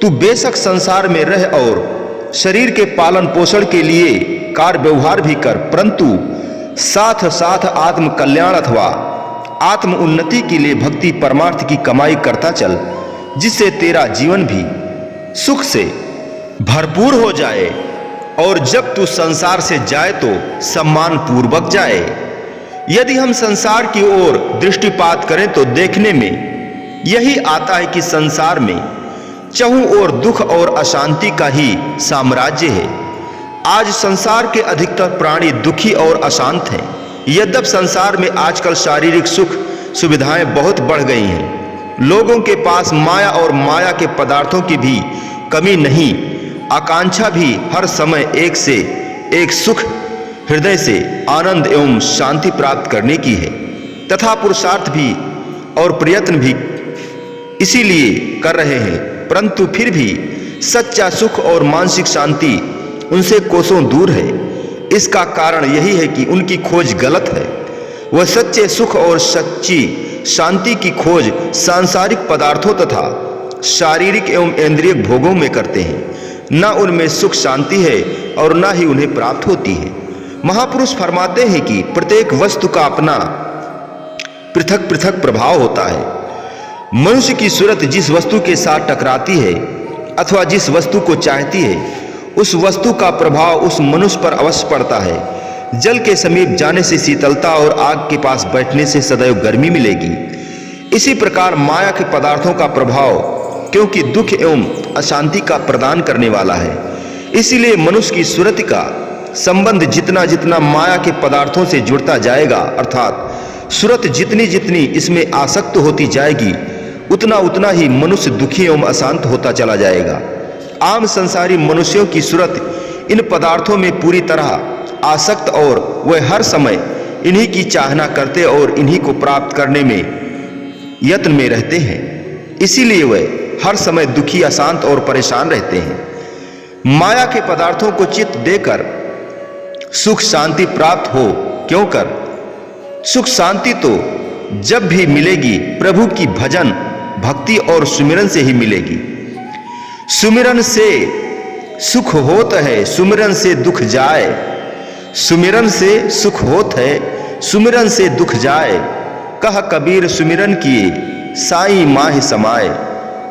तू बेशक संसार में रह और शरीर के पालन पोषण के लिए कार्य व्यवहार भी कर, परंतु साथ साथ आत्म कल्याण अथवा आत्म उन्नति के लिए भक्ति परमार्थ की कमाई करता चल, जिससे तेरा जीवन भी सुख से भरपूर हो जाए और जब तू संसार से जाए तो सम्मान पूर्वक जाए। यदि हम संसार की ओर दृष्टिपात करें तो देखने में यही आता है कि संसार में चहुं ओर दुख और अशांति का ही साम्राज्य है। आज संसार के अधिकतर प्राणी दुखी और अशांत हैं। यद्यपि संसार में आजकल शारीरिक सुख सुविधाएं बहुत बढ़ गई हैं, लोगों के पास माया और माया के पदार्थों की भी कमी नहीं। आकांक्षा भी हर समय एक से एक सुख, हृदय से आनंद एवं शांति प्राप्त करने की है, तथा पुरुषार्थ भी और प्रयत्न भी इसीलिए कर रहे हैं, परंतु फिर भी सच्चा सुख और मानसिक शांति उनसे कोसों दूर है। इसका कारण यही है कि उनकी खोज गलत है। वह सच्चे सुख और सच्ची शांति की खोज सांसारिक पदार्थों तथा शारीरिक एवं इंद्रिय भोगों में करते हैं। न उनमें सुख शांति है और न ही उन्हें प्राप्त होती है। महापुरुष फरमाते हैं कि प्रत्येक वस्तु का अपना पृथक पृथक प्रभाव होता है। मनुष्य की सूरत जिस वस्तु के साथ टकराती है अथवा जिस वस्तु को चाहती है, उस वस्तु का प्रभाव उस मनुष्य पर अवश्य पड़ता है। जल के समीप जाने से शीतलता और आग के पास बैठने से सदैव गर्मी मिलेगी। इसी प्रकार माया के पदार्थों का प्रभाव, क्योंकि दुख एवं अशांति का प्रदान करने वाला है, इसीलिए मनुष्य की सूरत का संबंध जितना जितना माया के पदार्थों से जुड़ता जाएगा, अर्थात सूरत जितनी जितनी इसमें आसक्त होती जाएगी, उतना उतना ही मनुष्य दुखी एवं अशांत होता चला जाएगा। आम संसारी मनुष्यों की सूरत इन पदार्थों में पूरी तरह आसक्त और वह हर समय इन्हीं की चाहना करते और इन्हीं को प्राप्त करने में यत्न में रहते हैं। इसीलिए वह हर समय दुखी, अशांत और परेशान रहते हैं। माया के पदार्थों को चित्त देकर सुख शांति प्राप्त हो क्यों कर? सुख शांति तो जब भी मिलेगी प्रभु की भजन भक्ति और सुमिरन से ही मिलेगी। सुमिरन से सुख होता है, सुमिरन से दुख जाए। सुमिरन से सुख होत है, सुमिरन से दुख जाए। कह कबीर सुमिरन किए साई माह समाए।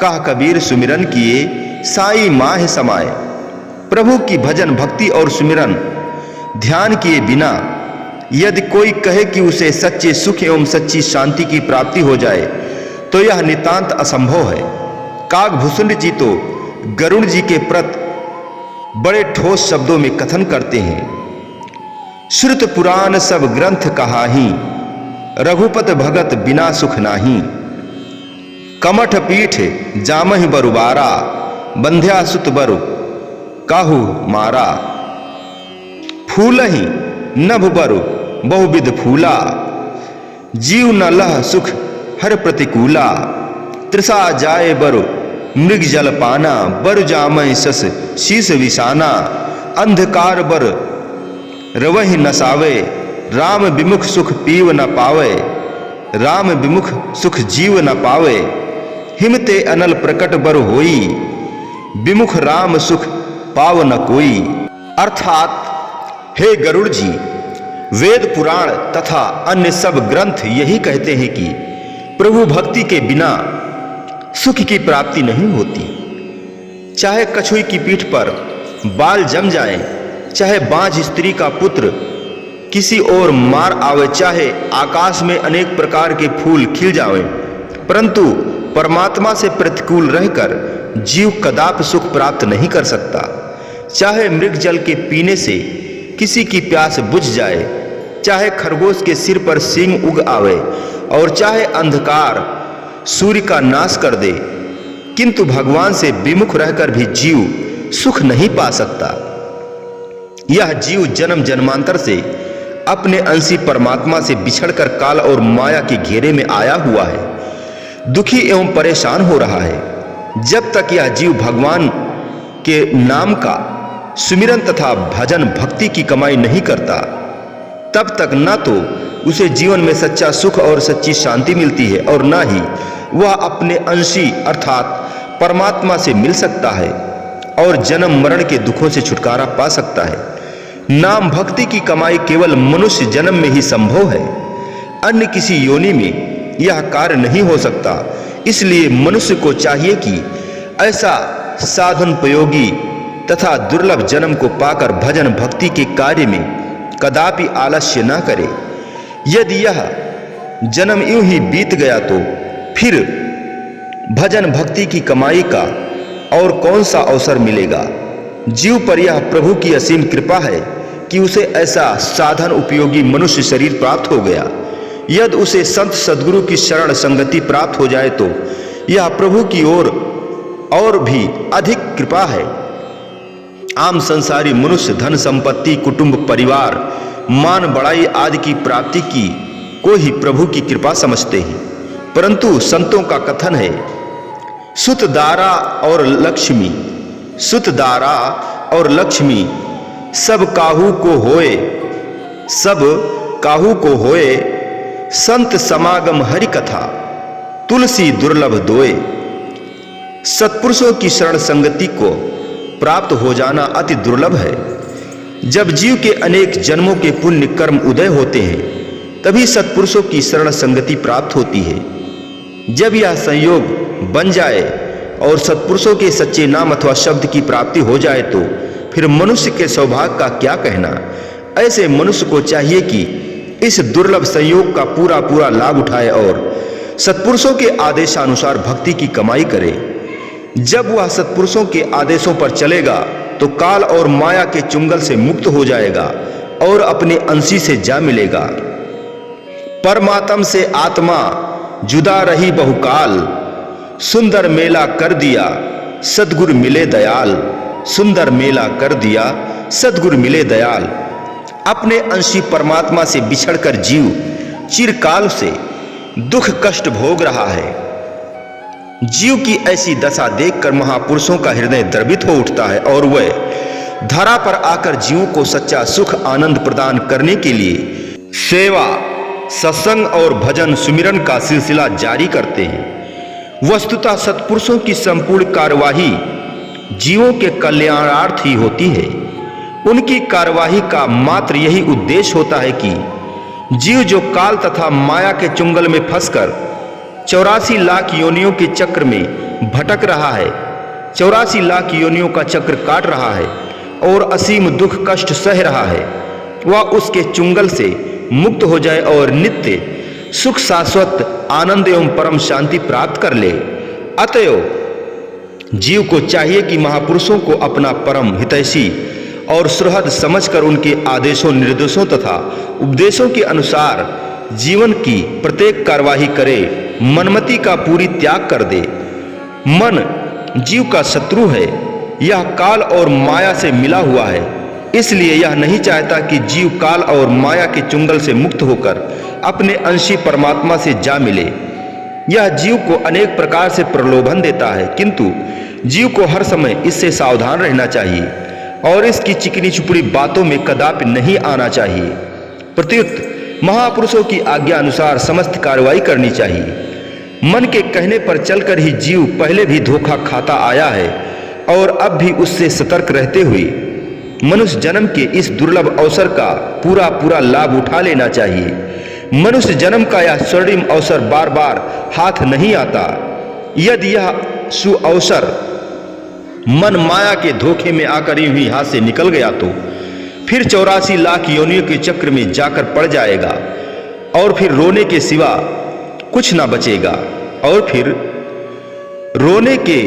कह कबीर सुमिरन किए साई माह समाए। प्रभु की भजन भक्ति और सुमिरन ध्यान किए बिना यदि कोई कहे कि उसे सच्चे सुख एवं सच्ची शांति की प्राप्ति हो जाए तो यह नितांत असंभव है। काकभूषुंड जी तो गरुड़ जी के प्रति बड़े ठोस शब्दों में कथन करते हैं। श्रुत पुराण सब ग्रंथ कहाही, रघुपत भगत बिना सुख नाही। कमठ पीठ जामहि बरुबारा, बंध्या सुत बरु काहू मारा। फूलहि नभ बरु बहुविध फूला, जीव न लह सुख हर प्रतिकूला। तृषा जाए बरु मृग जल पाना, बर जामय सस शीस विषाना। अंधकार बर रवहि नसावे, राम विमुख सुख पीव न पावे। राम विमुख सुख जीव न पावे, हिमते अनल प्रकट बर होई। विमुख राम सुख पाव न कोई। अर्थात हे गरुड़ जी, वेद पुराण तथा अन्य सब ग्रंथ यही कहते हैं कि प्रभु भक्ति के बिना सुख की प्राप्ति नहीं होती। चाहे कछुई की पीठ पर बाल जम जाएं, चाहे बांझ स्त्री का पुत्र किसी और मार आवे, चाहे आकाश में अनेक प्रकार के फूल खिल जावें, परंतु परमात्मा से प्रतिकूल रहकर जीव कदापि सुख प्राप्त नहीं कर सकता। चाहे मृग जल के पीने से किसी की प्यास बुझ जाए, चाहे खरगोश के सिर पर सींग उग आवे और चाहे अंधकार सूर्य का नाश कर दे, किंतु भगवान से विमुख रहकर भी जीव सुख नहीं पा सकता। यह जीव जन्म जन्मांतर से अपने अंशी परमात्मा से बिछड़कर काल और माया के घेरे में आया हुआ है, दुखी एवं परेशान हो रहा है। जब तक यह जीव भगवान के नाम का सुमिरन तथा भजन भक्ति की कमाई नहीं करता, तब तक न तो उसे जीवन में सच्चा सुख और सच्ची शांति मिलती है और न ही वह अपने अंशी अर्थात परमात्मा से मिल सकता है और जन्म मरण के दुखों से छुटकारा पा सकता है। नाम भक्ति की कमाई केवल मनुष्य जन्म में ही संभव है, अन्य किसी योनि में यह कार्य नहीं हो सकता। इसलिए मनुष्य को चाहिए कि ऐसा साधनोपयोगी तथा दुर्लभ जन्म को पाकर भजन भक्ति के कार्य में कदापि आलस्य न करे। यदि यह जन्म यूं ही बीत गया तो फिर भजन भक्ति की कमाई का और कौन सा अवसर मिलेगा। जीव पर यह प्रभु की असीम कृपा है कि उसे ऐसा साधन उपयोगी मनुष्य शरीर प्राप्त हो गया। यदि उसे संत सद्गुरु की शरण संगति प्राप्त हो जाए तो यह प्रभु की ओर और भी अधिक कृपा है। आम संसारी मनुष्य धन संपत्ति कुटुंब परिवार मान बड़ाई आदि की प्राप्ति की को ही प्रभु की कृपा समझते हैं, परंतु संतों का कथन है सुतदारा और लक्ष्मी, सुतदारा और लक्ष्मी सब काहू को होए, सब काहू को होए। संत समागम हरि कथा तुलसी दुर्लभ दोए। सत्पुरुषों की शरण संगति को प्राप्त हो जाना अति दुर्लभ है। जब जीव के अनेक जन्मों के पुण्य कर्म उदय होते हैं तभी सत्पुरुषों की शरण संगति प्राप्त होती है। जब यह संयोग बन जाए और सत्पुरुषों के सच्चे नाम अथवा शब्द की प्राप्ति हो जाए तो फिर मनुष्य के सौभाग्य का क्या कहना। ऐसे मनुष्य को चाहिए कि इस दुर्लभ संयोग का पूरा पूरा लाभ उठाए और सत्पुरुषों के आदेशानुसार भक्ति की कमाई करे। जब वह सत्पुरुषों के आदेशों पर चलेगा तो काल और माया के चुंगल से मुक्त हो जाएगा और अपने अंशी से जा मिलेगा। परमात्म से आत्मा जुदा रही बहुकाल, सुंदर मेला कर दिया सद्गुरु मिले दयाल। सुंदर मेला कर दिया सद्गुरु मिले दयाल। अपने अंशी परमात्मा से बिछड़कर जीव चिरकाल से दुख कष्ट भोग रहा है। जीव की ऐसी दशा देखकर महापुरुषों का हृदय द्रवित हो उठता है और वह धरा पर आकर जीवों को सच्चा सुख आनंद प्रदान करने के लिए सेवा सत्संग और भजन सुमिरन का सिलसिला जारी करते हैं। वस्तुतः सत्पुरुषों की संपूर्ण कार्यवाही जीवों के कल्याणार्थ ही होती है। उनकी कार्यवाही का मात्र यही उद्देश्य होता है कि जीव जो काल तथा माया के चुंगल में फंसकर 84 लाख योनियों के चक्र में भटक रहा है, 84 लाख योनियों का चक्र काट रहा है और असीम दुख कष्ट सह रहा है, वह उसके चुंगल से मुक्त हो जाए और नित्य सुख शाश्वत आनंद एवं परम शांति प्राप्त कर ले। अतएव जीव को चाहिए कि महापुरुषों को अपना परम हितैषी और सुहृद समझकर उनके आदेशों निर्देशों तथा उपदेशों के अनुसार जीवन की प्रत्येक कार्यवाही करे, मनमति का पूरी त्याग कर दे। मन जीव का शत्रु है, यह काल और माया से मिला हुआ है, इसलिए यह नहीं चाहता कि जीव काल और माया के चुंगल से मुक्त होकर अपने अंशी परमात्मा से जा मिले। यह जीव को अनेक प्रकार से प्रलोभन देता है, किंतु जीव को हर समय इससे सावधान रहना चाहिए और इसकी चिकनी चुपड़ी बातों में कदापि नहीं आना चाहिए। प्रत्युत महापुरुषों की आज्ञा अनुसार समस्त कार्रवाई करनी चाहिए। मन के कहने पर चलकर ही जीव पहले भी धोखा खाता आया है और अब भी उससे सतर्क रहते हुए मनुष्य जन्म के इस दुर्लभ अवसर का पूरा लाभ उठा लेना चाहिए। मनुष्य जन्म का यह स्वर्णिम अवसर बार बार हाथ नहीं आता। यदि यह सुअवसर मन माया के धोखे में आकर यूं ही हाथ से निकल गया तो फिर 84 लाख योनियों के चक्र में जाकर पड़ जाएगा और फिर रोने के सिवा कुछ ना बचेगा और फिर रोने के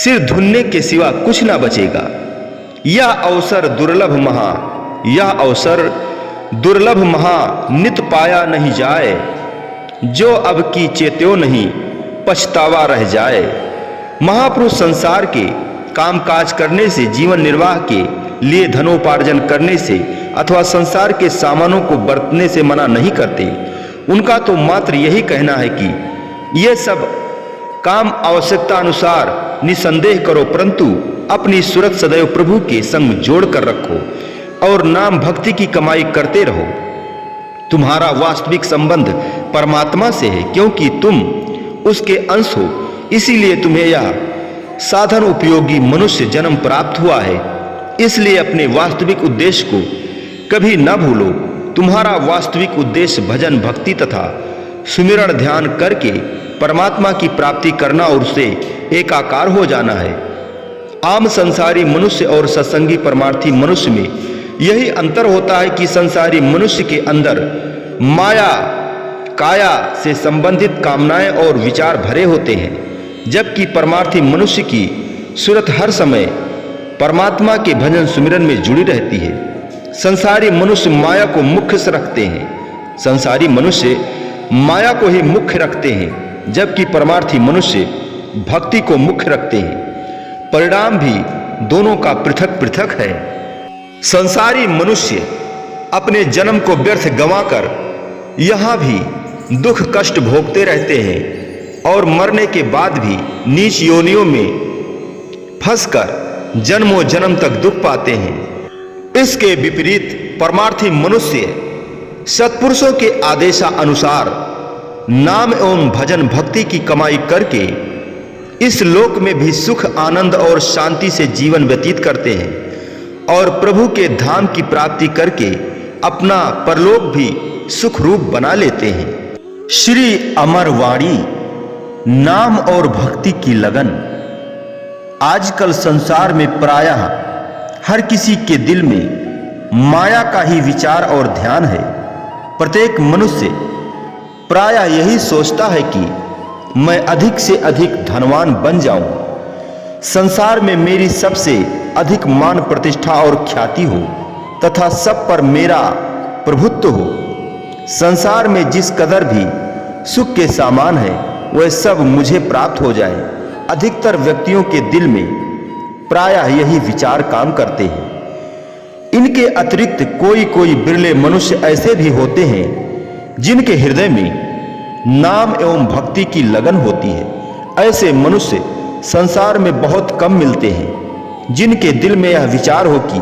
सिर धुनने के सिवा कुछ ना बचेगा। यह अवसर दुर्लभ महा नित पाया नहीं जाए, जो अब की चेत्यो नहीं पछतावा रह जाए। महापुरुष संसार के कामकाज करने से, जीवन निर्वाह के लिए धनोपार्जन करने से अथवा संसार के सामानों को बरतने से मना नहीं करते। उनका तो मात्र यही कहना है कि ये सब काम आवश्यकता अनुसार निसंदेह करो, परंतु अपनी सूरत सदैव प्रभु के संग जोड़ कर रखो और नाम भक्ति की कमाई करते रहो। तुम्हारा वास्तविक संबंध परमात्मा से है, क्योंकि तुम उसके अंश हो, इसीलिए तुम्हें यह साधन उपयोगी मनुष्य जन्म प्राप्त हुआ है। इसलिए अपने वास्तविक उद्देश्य को कभी न भूलो। तुम्हारा वास्तविक उद्देश्य भजन भक्ति तथा सुमिरन ध्यान करके परमात्मा की प्राप्ति करना और उससे एकाकार हो जाना है। आम संसारी मनुष्य और सत्संगी परमार्थी मनुष्य में यही अंतर होता है कि संसारी मनुष्य के अंदर माया काया से संबंधित कामनाएं और विचार भरे होते हैं, जबकि परमार्थी मनुष्य की सूरत हर समय परमात्मा के भजन सुमिरन में जुड़ी रहती है। संसारी मनुष्य माया को मुख्य से रखते हैं, संसारी मनुष्य माया को ही मुख्य रखते हैं, जबकि परमार्थी मनुष्य भक्ति को मुख्य रखते हैं। परिणाम भी दोनों का पृथक पृथक है। संसारी मनुष्य अपने जन्म को व्यर्थ गंवाकर यहाँ भी दुख कष्ट भोगते रहते हैं और मरने के बाद भी नीच योनियों में फंसकर जन्मों जन्म तक दुख पाते हैं। इसके विपरीत परमार्थी मनुष्य सत्पुरुषों के आदेशानुसार नाम एवं भजन भक्ति की कमाई करके इस लोक में भी सुख आनंद और शांति से जीवन व्यतीत करते हैं और प्रभु के धाम की प्राप्ति करके अपना परलोक भी सुख रूप बना लेते हैं। श्री अमरवाणी नाम और भक्ति की लगन। आजकल संसार में प्रायः हर किसी के दिल में माया का ही विचार और ध्यान है। प्रत्येक मनुष्य प्रायः यही सोचता है कि मैं अधिक से अधिक धनवान बन जाऊं, संसार में मेरी सबसे अधिक मान प्रतिष्ठा और ख्याति हो तथा सब पर मेरा प्रभुत्व हो। संसार में जिस कदर भी सुख के सामान है वह सब मुझे प्राप्त हो जाए। अधिकतर व्यक्तियों के दिल में प्रायः यही विचार काम करते हैं। इनके अतिरिक्त कोई कोई बिरले मनुष्य ऐसे भी होते हैं जिनके हृदय में नाम एवं भक्ति की लगन होती है। ऐसे मनुष्य संसार में बहुत कम मिलते हैं जिनके दिल में यह विचार हो कि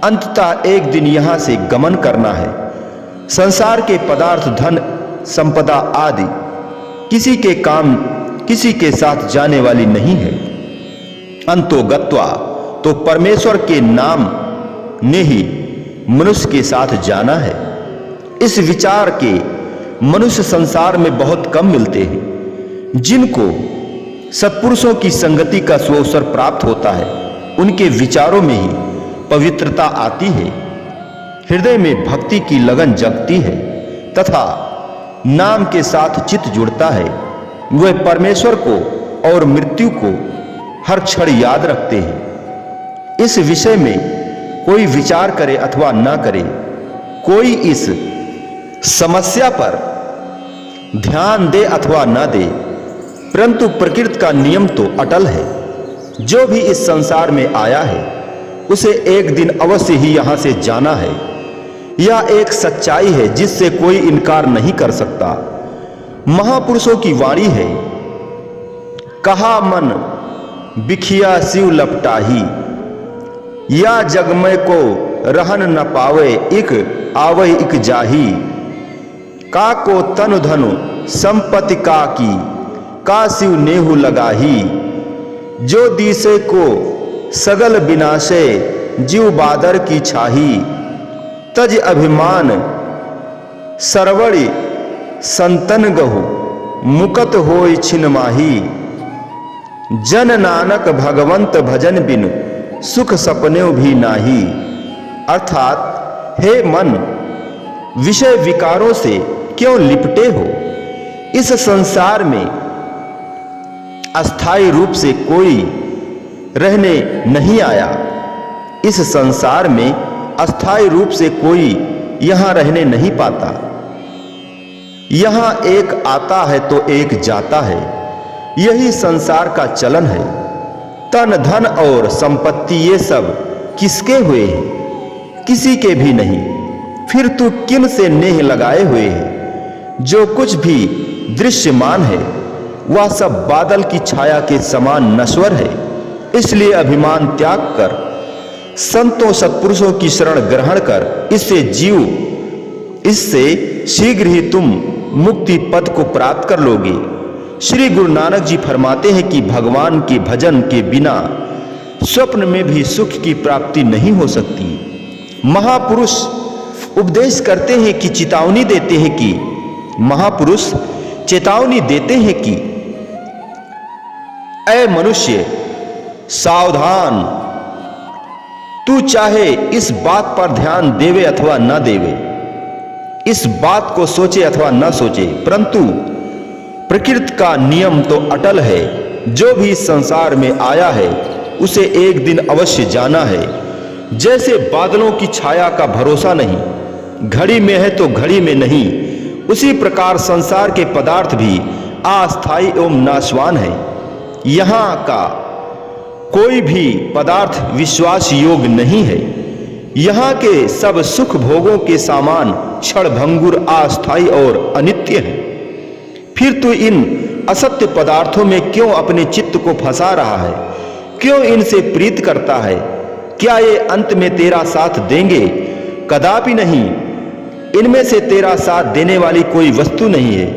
अंततः एक दिन यहाँ से गमन करना है। संसार के पदार्थ धन संपदा आदि किसी के काम किसी के साथ जाने वाली नहीं है। अंतो गत्वा तो परमेश्वर के नाम ने ही मनुष्य के साथ जाना है। इस विचार के मनुष्य संसार में बहुत कम मिलते हैं। जिनको सत्पुरुषों की संगति का सुअवसर प्राप्त होता है, उनके विचारों में ही पवित्रता आती है, हृदय में भक्ति की लगन जगती है तथा नाम के साथ चित्त जुड़ता है। वे परमेश्वर को और मृत्यु को हर क्षण याद रखते हैं। इस विषय में कोई विचार करे अथवा ना करे, कोई इस समस्या पर ध्यान दे अथवा ना दे, परंतु प्रकृति का नियम तो अटल है। जो भी इस संसार में आया है उसे एक दिन अवश्य ही यहां से जाना है। यह एक सच्चाई है जिससे कोई इनकार नहीं कर सकता। महापुरुषों की वाणी है, कहा मन बिखिया शिव लपटाही, या जगमय को रहन न पावे इक आवे इक जाही, का को तनु धनु संपत्ति का शिव नेहु लगाही, जो दिसे को सगल विनाशे जीव बादर की छाही, तज अभिमान सरवड़ी संतन गहु मुकत होय छिन माही, जन नानक भगवंत भजन बिनु सुख सपने भी नाही। अर्थात हे मन, विषय विकारों से क्यों लिपटे हो? इस संसार में अस्थायी रूप से कोई रहने नहीं आया। इस संसार में अस्थायी रूप से कोई यहां रहने नहीं पाता। यहां एक आता है तो एक जाता है, यही संसार का चलन है। तन धन और संपत्ति ये सब किसके हुए हैं? किसी के भी नहीं। फिर तू किन से नेह लगाए हुए है? जो कुछ भी दृश्यमान है वह सब बादल की छाया के समान नश्वर है। इसलिए अभिमान त्याग कर संतों सत्पुरुषों की शरण ग्रहण कर, इससे शीघ्र ही तुम मुक्ति पद को प्राप्त कर लोगे। श्री गुरु नानक जी फरमाते हैं कि भगवान के भजन के बिना स्वप्न में भी सुख की प्राप्ति नहीं हो सकती। महापुरुष उपदेश करते हैं कि चेतावनी देते हैं कि महापुरुष चेतावनी देते हैं कि ऐ मनुष्य सावधान, तू चाहे इस बात पर ध्यान देवे अथवा न देवे, इस बात को सोचे अथवा न सोचे, परंतु प्रकृति का नियम तो अटल है। जो भी संसार में आया है उसे एक दिन अवश्य जाना है। जैसे बादलों की छाया का भरोसा नहीं, घड़ी में है तो घड़ी में नहीं, उसी प्रकार संसार के पदार्थ भी अस्थायी एवं नाशवान है। यहाँ का कोई भी पदार्थ विश्वास योग्य नहीं है। यहाँ के सब सुख भोगों के सामान क्षणभंगुर, अस्थायी और अनित्य है। फिर तू इन असत्य पदार्थों में क्यों अपने चित्त को फंसा रहा है? क्यों इनसे प्रीत करता है? क्या ये अंत में तेरा साथ देंगे? कदापि नहीं। इनमें से तेरा साथ देने वाली कोई वस्तु नहीं है।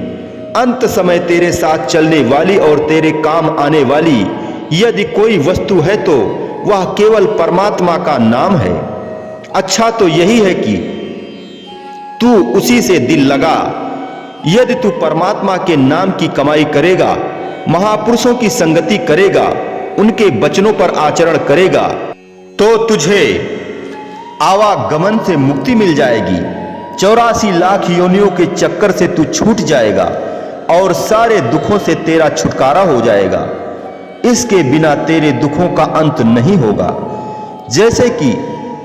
अंत समय तेरे साथ चलने वाली और तेरे काम आने वाली यदि कोई वस्तु है तो वह केवल परमात्मा का नाम है। अच्छा तो यही है कि तू उसी से दिल लगा। यदि तू परमात्मा के नाम की कमाई करेगा, महापुरुषों की संगति करेगा, उनके वचनों पर आचरण करेगा, तो तुझे आवागमन से मुक्ति मिल जाएगी। 84 लाख योनियों के चक्कर से तू छूट जाएगा और सारे दुखों से तेरा छुटकारा हो जाएगा। इसके बिना तेरे दुखों का अंत नहीं होगा। जैसे कि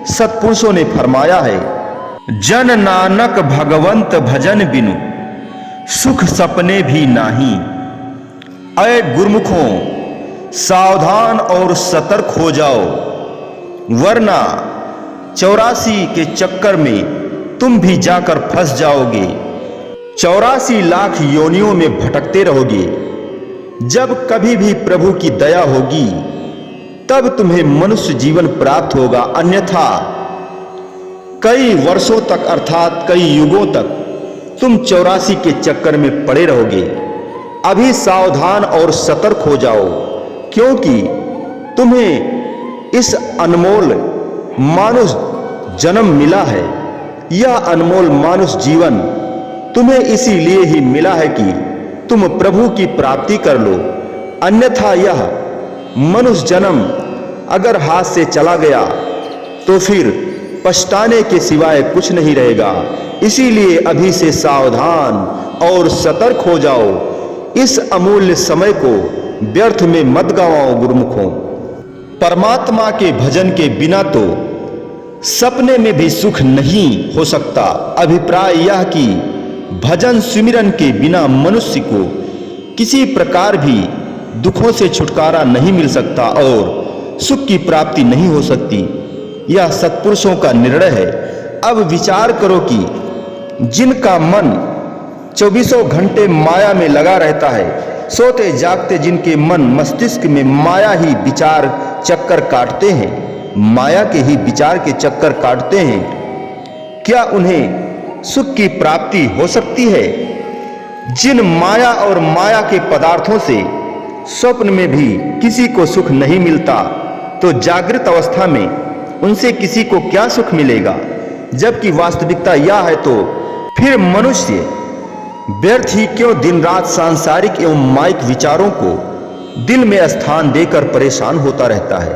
सत्पुरुषों ने फरमाया है, जन नानक भगवंत भजन बिनु सुख सपने भी नाही। अय गुरुमुखों, सावधान और सतर्क हो जाओ, वरना 84 के चक्कर में तुम भी जाकर फंस जाओगे। 84 लाख योनियों में भटकते रहोगे। जब कभी भी प्रभु की दया होगी तब तुम्हें मनुष्य जीवन प्राप्त होगा, अन्यथा कई वर्षों तक अर्थात कई युगों तक तुम 84 के चक्कर में पड़े रहोगे। अभी सावधान और सतर्क हो जाओ, क्योंकि तुम्हें इस अनमोल मानुष जन्म मिला है। यह अनमोल मानुष जीवन तुम्हें इसीलिए ही मिला है कि तुम प्रभु की प्राप्ति कर लो, अन्यथा यह मनुष्य जन्म अगर हाथ से चला गया तो फिर पछताने के सिवाय कुछ नहीं रहेगा। इसीलिए अभी से सावधान और सतर्क हो जाओ। इस अमूल्य समय को व्यर्थ में मत गवाओ गुरुमुखों। परमात्मा के भजन के बिना तो सपने में भी सुख नहीं हो सकता। अभिप्राय यह कि भजन सुमिरन के बिना मनुष्य को किसी प्रकार भी दुखों से छुटकारा नहीं मिल सकता और सुख की प्राप्ति नहीं हो सकती। यह सत्पुरुषों का निर्णय है। अब विचार करो कि जिनका मन 24 घंटे माया में लगा रहता है, सोते जागते जिनके मन मस्तिष्क में माया ही विचार चक्कर काटते हैं, माया के ही विचार के चक्कर काटते हैं, क्या उन्हें सुख की प्राप्ति हो सकती है? जिन माया और माया के पदार्थों से स्वप्न में भी किसी को सुख नहीं मिलता, तो जागृत अवस्था में उनसे किसी को क्या सुख मिलेगा? जबकि वास्तविकता यह है तो फिर मनुष्य व्यर्थ ही क्यों दिन रात सांसारिक एवं माइक विचारों को दिल में स्थान देकर परेशान होता रहता है?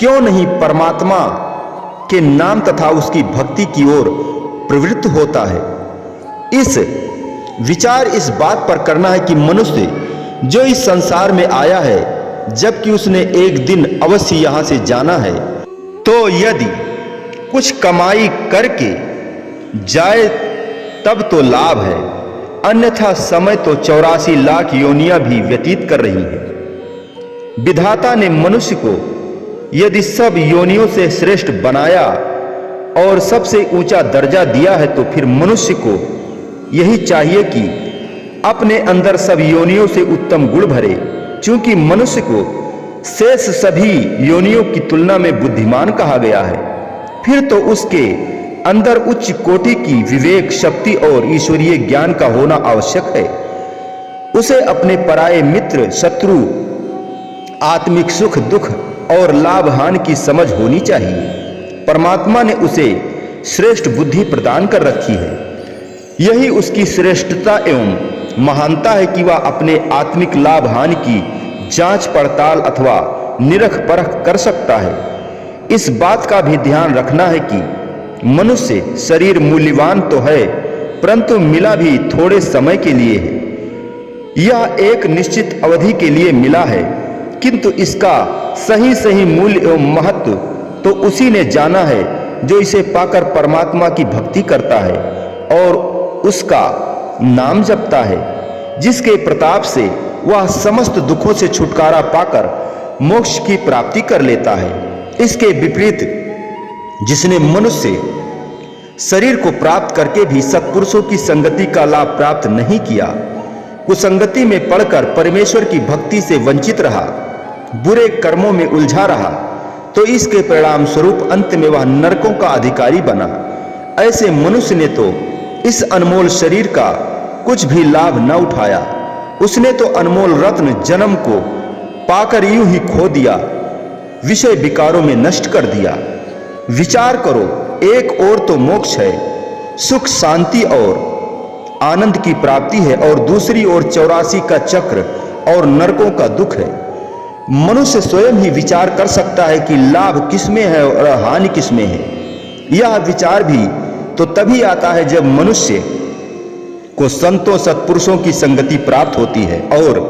क्यों नहीं परमात्मा के नाम तथा उसकी भक्ति की ओर प्रवृत्त होता है? इस विचार इस बात पर करना है कि मनुष्य जो इस संसार में आया है, जबकि उसने एक दिन अवश्य यहां से जाना है, तो यदि कुछ कमाई करके जाए तब तो लाभ है, अन्यथा समय तो 84 लाख योनियां भी व्यतीत कर रही हैं। विधाता ने मनुष्य को यदि सब योनियों से श्रेष्ठ बनाया और सबसे ऊंचा दर्जा दिया है, तो फिर मनुष्य को यही चाहिए कि अपने अंदर सब योनियों से उत्तम गुण भरे। चूंकि मनुष्य को शेष सभी योनियों की तुलना में बुद्धिमान कहा गया है, फिर तो उसके अंदर उच्च कोटि की विवेक शक्ति और ईश्वरीय ज्ञान का होना आवश्यक है। उसे अपने पराये मित्र, शत्रु, आत्मिक सुख दुख और लाभ हानि की समझ होनी चाहिए। परमात्मा ने उसे श्रेष्ठ बुद्धि प्रदान कर रखी है। यही उसकी श्रेष्ठता एवं महानता है कि वह अपने आत्मिक लाभ हानि की जांच पड़ताल अथवा निरख परख कर सकता है। इस बात का भी ध्यान रखना है कि मनुष्य शरीर मूल्यवान तो है, परंतु मिला भी थोड़े समय के लिए है। यह एक निश्चित अवधि के लिए मिला है, किंतु इसका सही सही मूल्य एवं महत्व तो उसी ने जाना है जो इसे पाकर परमात्मा की भक्ति करता है और उसका नाम जपता है, जिसके प्रताप से वह समस्त दुखों से छुटकारा पाकर मोक्ष की प्राप्ति कर लेता है। इसके विपरीत जिसने मनुष्य शरीर को प्राप्त करके भी सत्पुरुषों की संगति का लाभ प्राप्त नहीं किया, कुसंगति में पड़कर परमेश्वर की भक्ति से वंचित रहा, बुरे कर्मों में उलझा रहा, तो इसके परिणाम स्वरूप अंत में वह नरकों का अधिकारी बना। ऐसे मनुष्य ने तो इस अनमोल शरीर का कुछ भी लाभ न उठाया। उसने तो अनमोल रत्न जन्म को पाकर यूं ही खो दिया, विषय विकारों में नष्ट कर दिया। विचार करो, एक ओर तो मोक्ष है, सुख शांति और आनंद की प्राप्ति है, और दूसरी ओर 84 का चक्र और नरकों का दुख है। मनुष्य स्वयं ही विचार कर सकता है कि लाभ किसमें है और हानि किसमें है। यह विचार भी तो तभी आता है जब मनुष्य को संतों सत्पुरुषों की संगति प्राप्त होती है और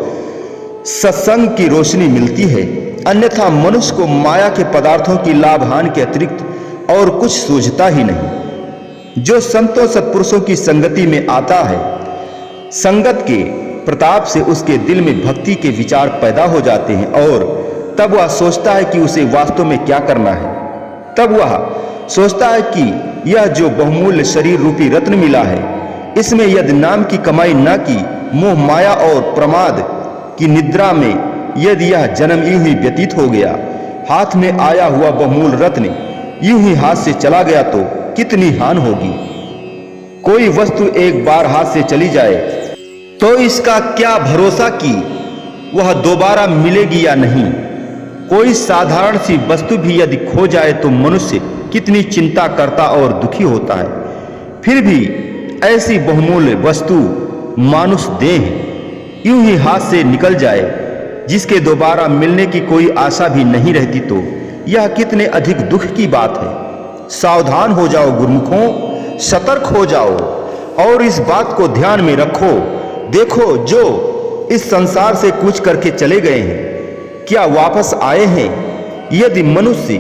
सत्संग की रोशनी मिलती है। अन्यथा मनुष्य को माया के पदार्थों की लाभ हानि के अतिरिक्त और कुछ सूझता ही नहीं। जो संतों सत्पुरुषों की संगति में आता है, संगत के प्रताप से उसके दिल में भक्ति के विचार पैदा हो जाते हैं और तब वह सोचता है कि उसे वास्तव में क्या करना है। तब वह सोचता है कि यह जो बहुमूल्य शरीर रूपी रत्न मिला है, इसमें यदि नाम की कमाई न की, मोह माया और प्रमाद की निद्रा में यदि यह जन्म यूं ही व्यतीत हो गया, हाथ में आया हुआ बहुमूल्य रत्न यूं ही हाथ से चला गया, तो कितनी हानि होगी। कोई वस्तु एक बार हाथ से चली जाए तो इसका क्या भरोसा कि वह दोबारा मिलेगी या नहीं। कोई साधारण सी वस्तु भी यदि खो जाए तो मनुष्य कितनी चिंता करता और दुखी होता है। फिर भी ऐसी बहुमूल्य वस्तु मानुष देह यूं ही हाथ से निकल जाए, जिसके दोबारा मिलने की कोई आशा भी नहीं रहती, तो यह कितने अधिक दुख की बात है। सावधान हो जाओ गुरुमुखों, सतर्क हो जाओ और इस बात को ध्यान में रखो। देखो, जो इस संसार से कूच करके चले गए हैं, क्या वापस आए हैं? यदि मनुष्य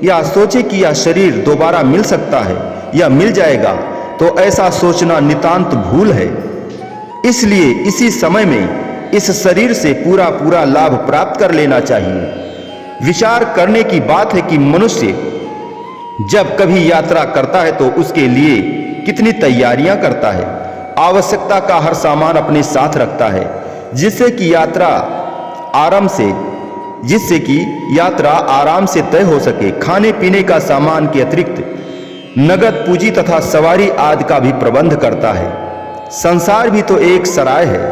यह सोचे कि यह शरीर दोबारा मिल सकता है या मिल जाएगा, तो ऐसा सोचना नितांत भूल है। इसलिए इसी समय में इस शरीर से पूरा पूरा लाभ प्राप्त कर लेना चाहिए। विचार करने की बात है कि मनुष्य जब कभी यात्रा करता है तो उसके लिए कितनी तैयारियां करता है। आवश्यकता का हर सामान अपने साथ रखता है, जिससे कि यात्रा आराम से तय हो सके। खाने पीने का सामान के अतिरिक्त नगद पूंजी तथा सवारी आदि का भी प्रबंध करता है। संसार भी तो एक सराय है,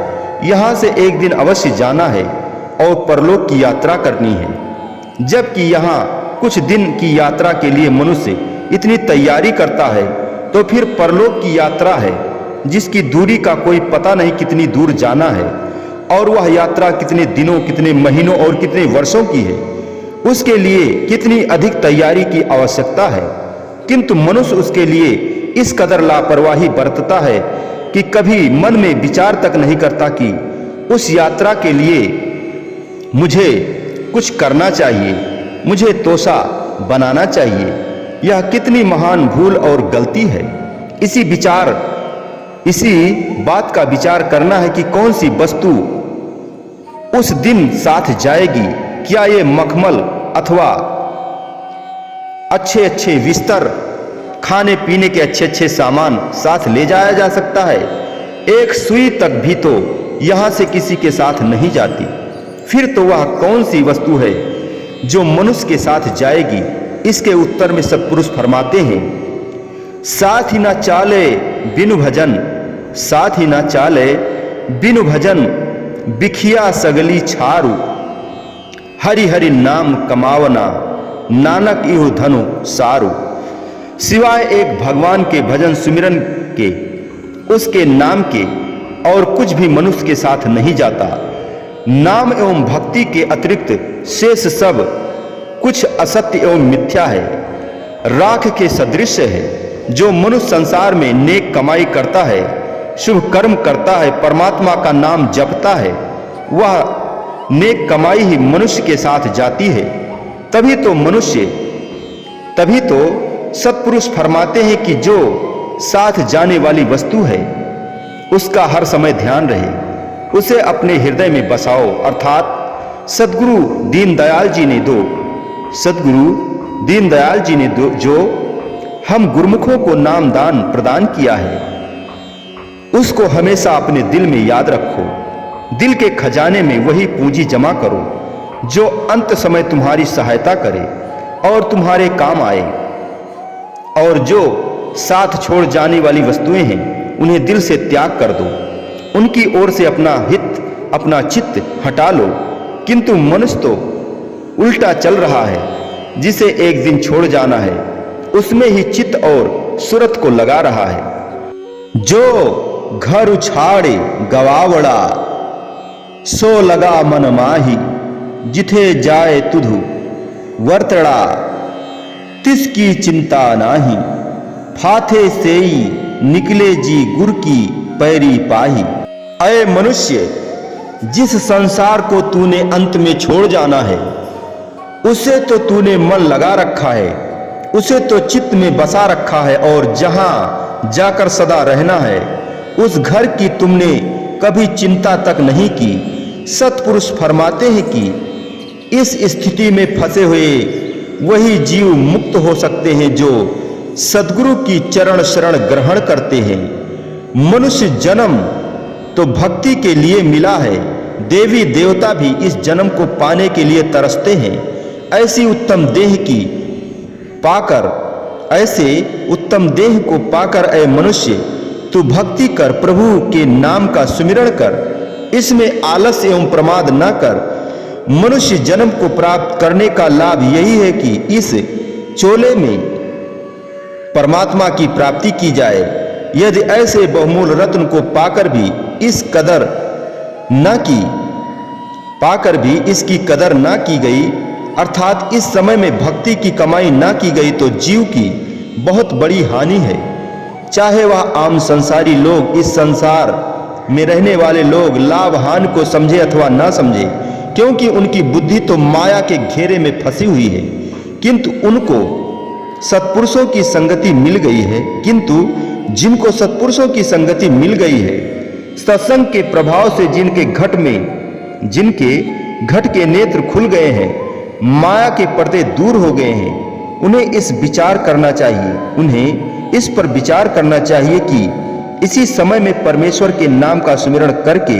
यहाँ से एक दिन अवश्य जाना है और परलोक की यात्रा करनी है। जबकि यहाँ कुछ दिन की यात्रा के लिए मनुष्य इतनी तैयारी करता है, तो फिर परलोक की यात्रा है जिसकी दूरी का कोई पता नहीं कितनी दूर जाना है, और वह यात्रा कितने दिनों, कितने महीनों और कितने वर्षों की है। उसके लिए कितनी अधिक तैयारी की आवश्यकता है, किंतु मनुष्य उसके लिए इस कदर लापरवाही बरतता है कि कभी मन में विचार तक नहीं करता कि उस यात्रा के लिए मुझे कुछ करना चाहिए, मुझे तोषा बनाना चाहिए। यह कितनी महान भूल और गलती है। इसी बात का विचार करना है कि कौन सी वस्तु उस दिन साथ जाएगी। क्या ये मखमल अथवा अच्छे अच्छे बिस्तर, खाने पीने के अच्छे अच्छे सामान साथ ले जाया जा सकता है? एक सुई तक भी तो यहां से किसी के साथ नहीं जाती। फिर तो वह कौन सी वस्तु है जो मनुष्य के साथ जाएगी? इसके उत्तर में सत्पुरुष फरमाते हैं, साथ ही ना चाले बिनु भजन, साथ ही ना चाले बिनु भजन, बिखिया सगली छारू, हरि हरि नाम कमावना, नानक इहु धनु सारू। सिवाय एक भगवान के भजन सुमिरन के, उसके नाम के और कुछ भी मनुष्य के साथ नहीं जाता। नाम एवं भक्ति के अतिरिक्त शेष सब कुछ असत्य एवं मिथ्या है, राख के सदृश है। जो मनुष्य संसार में नेक कमाई करता है, शुभ कर्म करता है, परमात्मा का नाम जपता है, वह नेक कमाई ही मनुष्य के साथ जाती है। तभी तो सत्पुरुष फरमाते हैं कि जो साथ जाने वाली वस्तु है उसका हर समय ध्यान रहे, उसे अपने हृदय में बसाओ। अर्थात सद्गुरु दीनदयाल जी ने जो हम गुरुमुखों को नाम दान प्रदान किया है, उसको हमेशा अपने दिल में याद रखो। दिल के खजाने में वही पूंजी जमा करो जो अंत समय तुम्हारी सहायता करे और तुम्हारे काम आए। और जो साथ छोड़ जाने वाली वस्तुएं हैं, उन्हें दिल से त्याग कर दो, उनकी ओर से अपना हित, अपना चित्त हटा लो। किंतु मनुष्य तो उल्टा चल रहा है, जिसे एक दिन छोड़ जाना है उसमें ही चित्त और सूरत को लगा रहा है। जो घर उछाड़े गवावड़ा, सो लगा मन माही, जिथे जाए तुधु वर्तड़ा, तिसकी चिंता नाही, फाथे सेई निकले जी गुर की पैरी पाही। अय मनुष्य, जिस संसार को तूने अंत में छोड़ जाना है, उसे तो तूने मन लगा रखा है, उसे तो चित्त में बसा रखा है, और जहां जाकर सदा रहना है उस घर की तुमने कभी चिंता तक नहीं की। सत्पुरुष फरमाते हैं कि इस स्थिति में फंसे हुए वही जीव मुक्त हो सकते हैं जो सद्गुरु की चरण शरण ग्रहण करते हैं। मनुष्य जन्म तो भक्ति के लिए मिला है, देवी देवता भी इस जन्म को पाने के लिए तरसते हैं। ऐसी उत्तम देह को पाकर ऐ मनुष्य, तू भक्ति कर, प्रभु के नाम का सुमिरण कर, इसमें आलस्य एवं प्रमाद न कर। मनुष्य जन्म को प्राप्त करने का लाभ यही है कि इस चोले में परमात्मा की प्राप्ति की जाए। यदि ऐसे बहुमूल रत्न को पाकर भी इसकी कदर न की गई, अर्थात इस समय में भक्ति की कमाई न की गई, तो जीव की बहुत बड़ी हानि है। चाहे वह आम संसारी लोग, इस संसार में रहने वाले लोग लाभ हानि को समझे अथवा न समझे, क्योंकि उनकी बुद्धि तो माया के घेरे में फंसी हुई है। किंतु उनको सत्पुरुषों की संगति मिल गई है। किंतु जिनको सत्पुरुषों की संगति मिल गई है, सत्संग के प्रभाव से जिनके घट के नेत्र खुल गए हैं, माया के पर्दे दूर हो गए हैं, उन्हें इस पर विचार करना चाहिए कि इसी समय में परमेश्वर के नाम का सुमिरन करके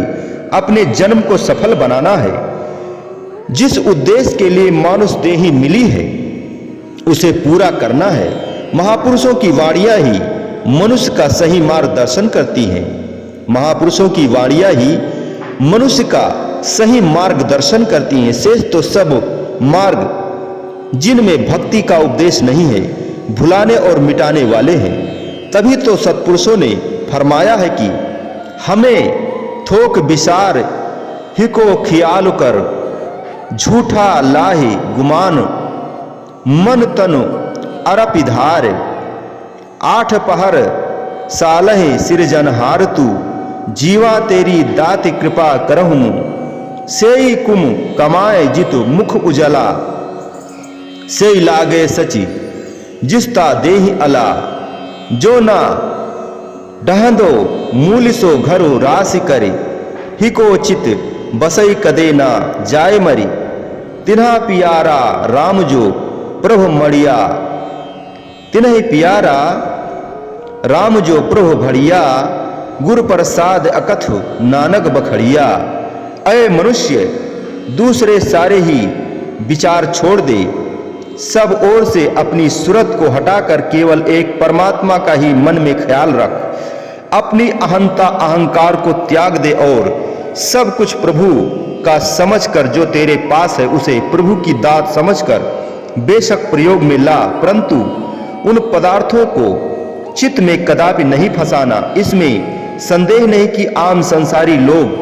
अपने जन्म को सफल बनाना है। जिस उद्देश्य के लिए मानुष देही मिली है, उसे पूरा करना है। महापुरुषों की वाणियां ही मनुष्य का सही मार्गदर्शन करती हैं। महापुरुषों की वाणियां ही मनुष्य का सही मार्गदर्शन करती हैं। शेष तो सब मार्ग जिनमें भक्ति का उपदेश नहीं है, भुलाने और मिटाने वाले हैं। तभी तो सत्पुरुषों ने फरमाया है कि हमें थोक विचार हिको खियाल कर, झूठा लाहे गुमान, मन तनु अरपिधार, आठ पहर सालहे सिरजनहार तू, जीवा तेरी दाति कृपा करहूं, सेई कुम कमाए जितु मुख उजला, सेई लागे सची जिसता देहि अला, जो ना डहंदो मूल सो घरो राशि करे, हिको चित बसई कदे ना जाय मरी, तिन्हा पियारा राम जो प्रभु मड़िया, तिन्ह पियारा राम जो प्रभु भड़िया, गुर प्रसाद अकथु नानक बखड़िया। अय मनुष्य, दूसरे सारे ही विचार छोड़ दे, सब ओर से अपनी सूरत को हटाकर केवल एक परमात्मा का ही मन में ख्याल रख। अपनी अहंता अहंकार को त्याग दे और सब कुछ प्रभु का समझकर जो तेरे पास है उसे प्रभु की दात समझकर बेशक प्रयोग में ला, परंतु उन पदार्थों को चित्त में कदापि नहीं फंसाना। इसमें संदेह नहीं कि आम संसारी लोग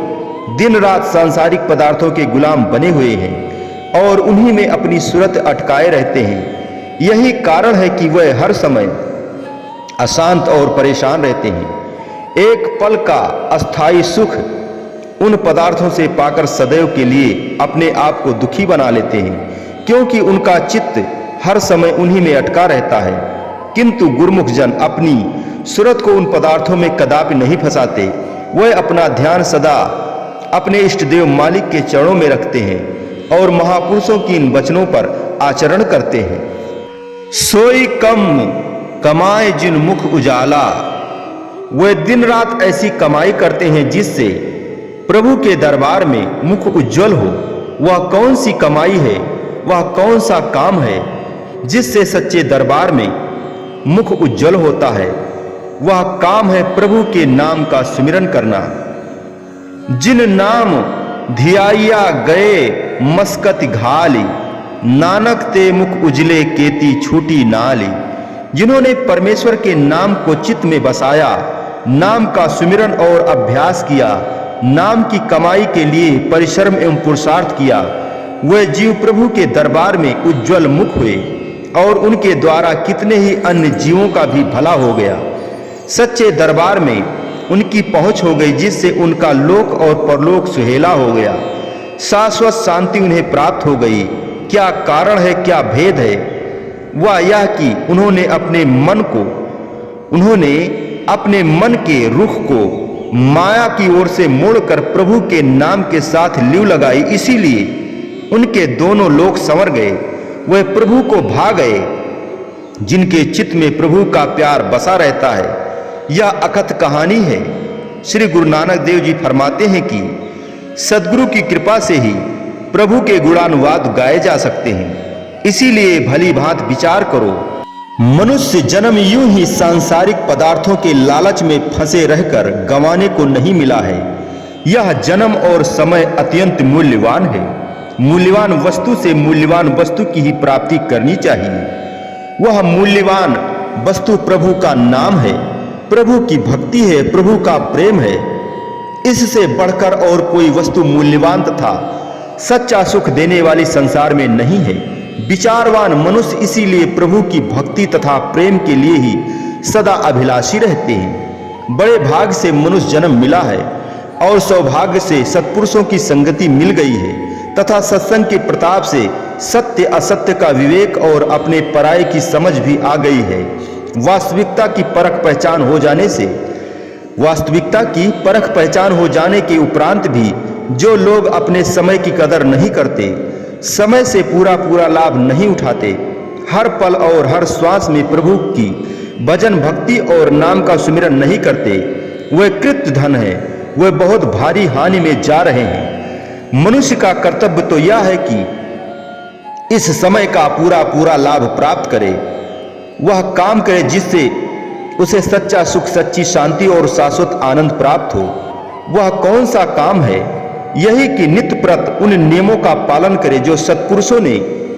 दिन रात सांसारिक पदार्थों के गुलाम बने हुए हैं और उन्हीं में अपनी सूरत अटकाए रहते हैं। यही कारण है कि वह हर समय अशांत और परेशान रहते हैं। एक पल का अस्थाई सुख उन पदार्थों से पाकर सदैव के लिए अपने आप को दुखी बना लेते हैं, क्योंकि उनका चित्त हर समय उन्हीं में अटका रहता है। किंतु गुरुमुख जन अपनी सूरत को उन पदार्थों में कदापि नहीं फंसाते। वह अपना ध्यान सदा अपने इष्ट देव मालिक के चरणों में रखते हैं और महापुरुषों की इन वचनों पर आचरण करते हैं। सोई कम कमाए जिन मुख उजाला, वे दिन रात ऐसी कमाई करते हैं जिससे प्रभु के दरबार में मुख उज्जवल हो। वह कौन सी कमाई है, वह कौन सा काम है जिससे सच्चे दरबार में मुख उज्जवल होता है? वह काम है प्रभु के नाम का सुमिरन करना। जिन नाम धियाइया गए मस्कत घाली, नानक ते मुख उजले केती छूटी नाली। जिन्होंने परमेश्वर के नाम को चित्त में बसाया, नाम का सुमिरन और अभ्यास किया, नाम की कमाई के लिए परिश्रम एवं पुरुषार्थ किया, वह जीव प्रभु के दरबार में उज्जवल मुख हुए और उनके द्वारा कितने ही अन्य जीवों का भी भला हो गया। सच्चे दरबार में उनकी पहुंच हो गई, जिससे उनका लोक और परलोक सुहेला हो गया। शाश्वत शांति उन्हें प्राप्त हो गई। क्या कारण है, क्या भेद है? वह यह कि उन्होंने अपने मन के रुख को माया की ओर से मोड़कर प्रभु के नाम के साथ लीव लगाई। इसीलिए उनके दोनों लोक संवर गए, वह प्रभु को भा गए। जिनके चित्त में प्रभु का प्यार बसा रहता है, यह अकथ कहानी है। श्री गुरु नानक देव जी फरमाते हैं कि सदगुरु की कृपा से ही प्रभु के गुणानुवाद गाए जा सकते हैं। इसीलिए भली भांति विचार करो। मनुष्य जन्म यूं ही सांसारिक पदार्थों के लालच में फंसे रहकर गंवाने को नहीं मिला है। यह जन्म और समय अत्यंत मूल्यवान है। मूल्यवान वस्तु से मूल्यवान वस्तु की ही प्राप्ति करनी चाहिए। वह मूल्यवान वस्तु प्रभु का नाम है, प्रभु की भक्ति है, प्रभु का प्रेम है। इससे बढ़कर और कोई वस्तु मूल्यवान तथा सच्चा सुख देने वाली संसार में नहीं है। विचारवान मनुष्य इसीलिए प्रभु की भक्ति तथा प्रेम के लिए ही सदा अभिलाषी रहते हैं। बड़े भाग से मनुष्य जन्म मिला है और सौभाग्य से सत्पुरुषों की संगति मिल गई है तथा सत्संग के प्रताप से सत्य असत्य का विवेक और अपने पराये की समझ भी आ गई है। वास्तविकता की परख पहचान हो जाने के उपरांत भी जो लोग अपने समय की कदर नहीं करते, समय से पूरा लाभ नहीं उठाते, हर पल और हर श्वास में प्रभु की भजन भक्ति और नाम का सुमिरन नहीं करते, वे कृत्य धन है, वे बहुत भारी हानि में जा रहे हैं। मनुष्य का कर्तव्य तो यह है कि इस समय का पूरा लाभ प्राप्त करे, वह काम करे जिससे उसे सच्चा सुख, सच्ची शांति और शाश्वत आनंद प्राप्त हो। वह कौन सा काम है? यही कि नित्य प्रत उन नियमों का पालन करे जो सत्पुरुषों ने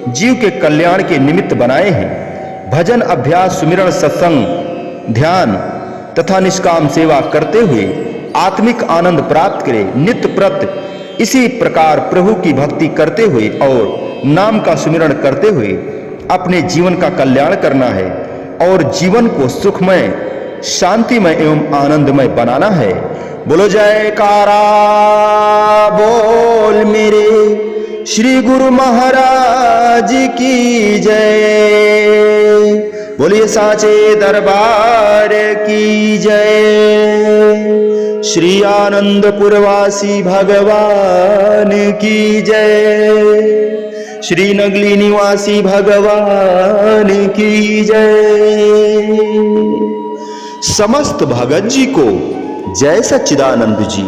जीव के कल्याण के निमित्त बनाए हैं। भजन, अभ्यास, सुमिरन, सत्संग, ध्यान तथा निष्काम सेवा करते हुए आत्मिक आनंद प्राप्त करे। नित्य प्रत इसी प्रकार प्रभु की भक्ति करते हुए और नाम का सुमिरन करते हुए अपने जीवन का कल्याण करना है और जीवन को सुखमय, शांतिमय एवं आनंदमय बनाना है। बोलो जयकारा बोल मेरे श्री गुरु महाराज की जय। बोलिए साचे दरबार की जय। श्री आनंदपुरवासी भगवान की जय। श्री नगली निवासी भगवान की जय। समस्त भगत जी को जय सच्चिदानंद जी।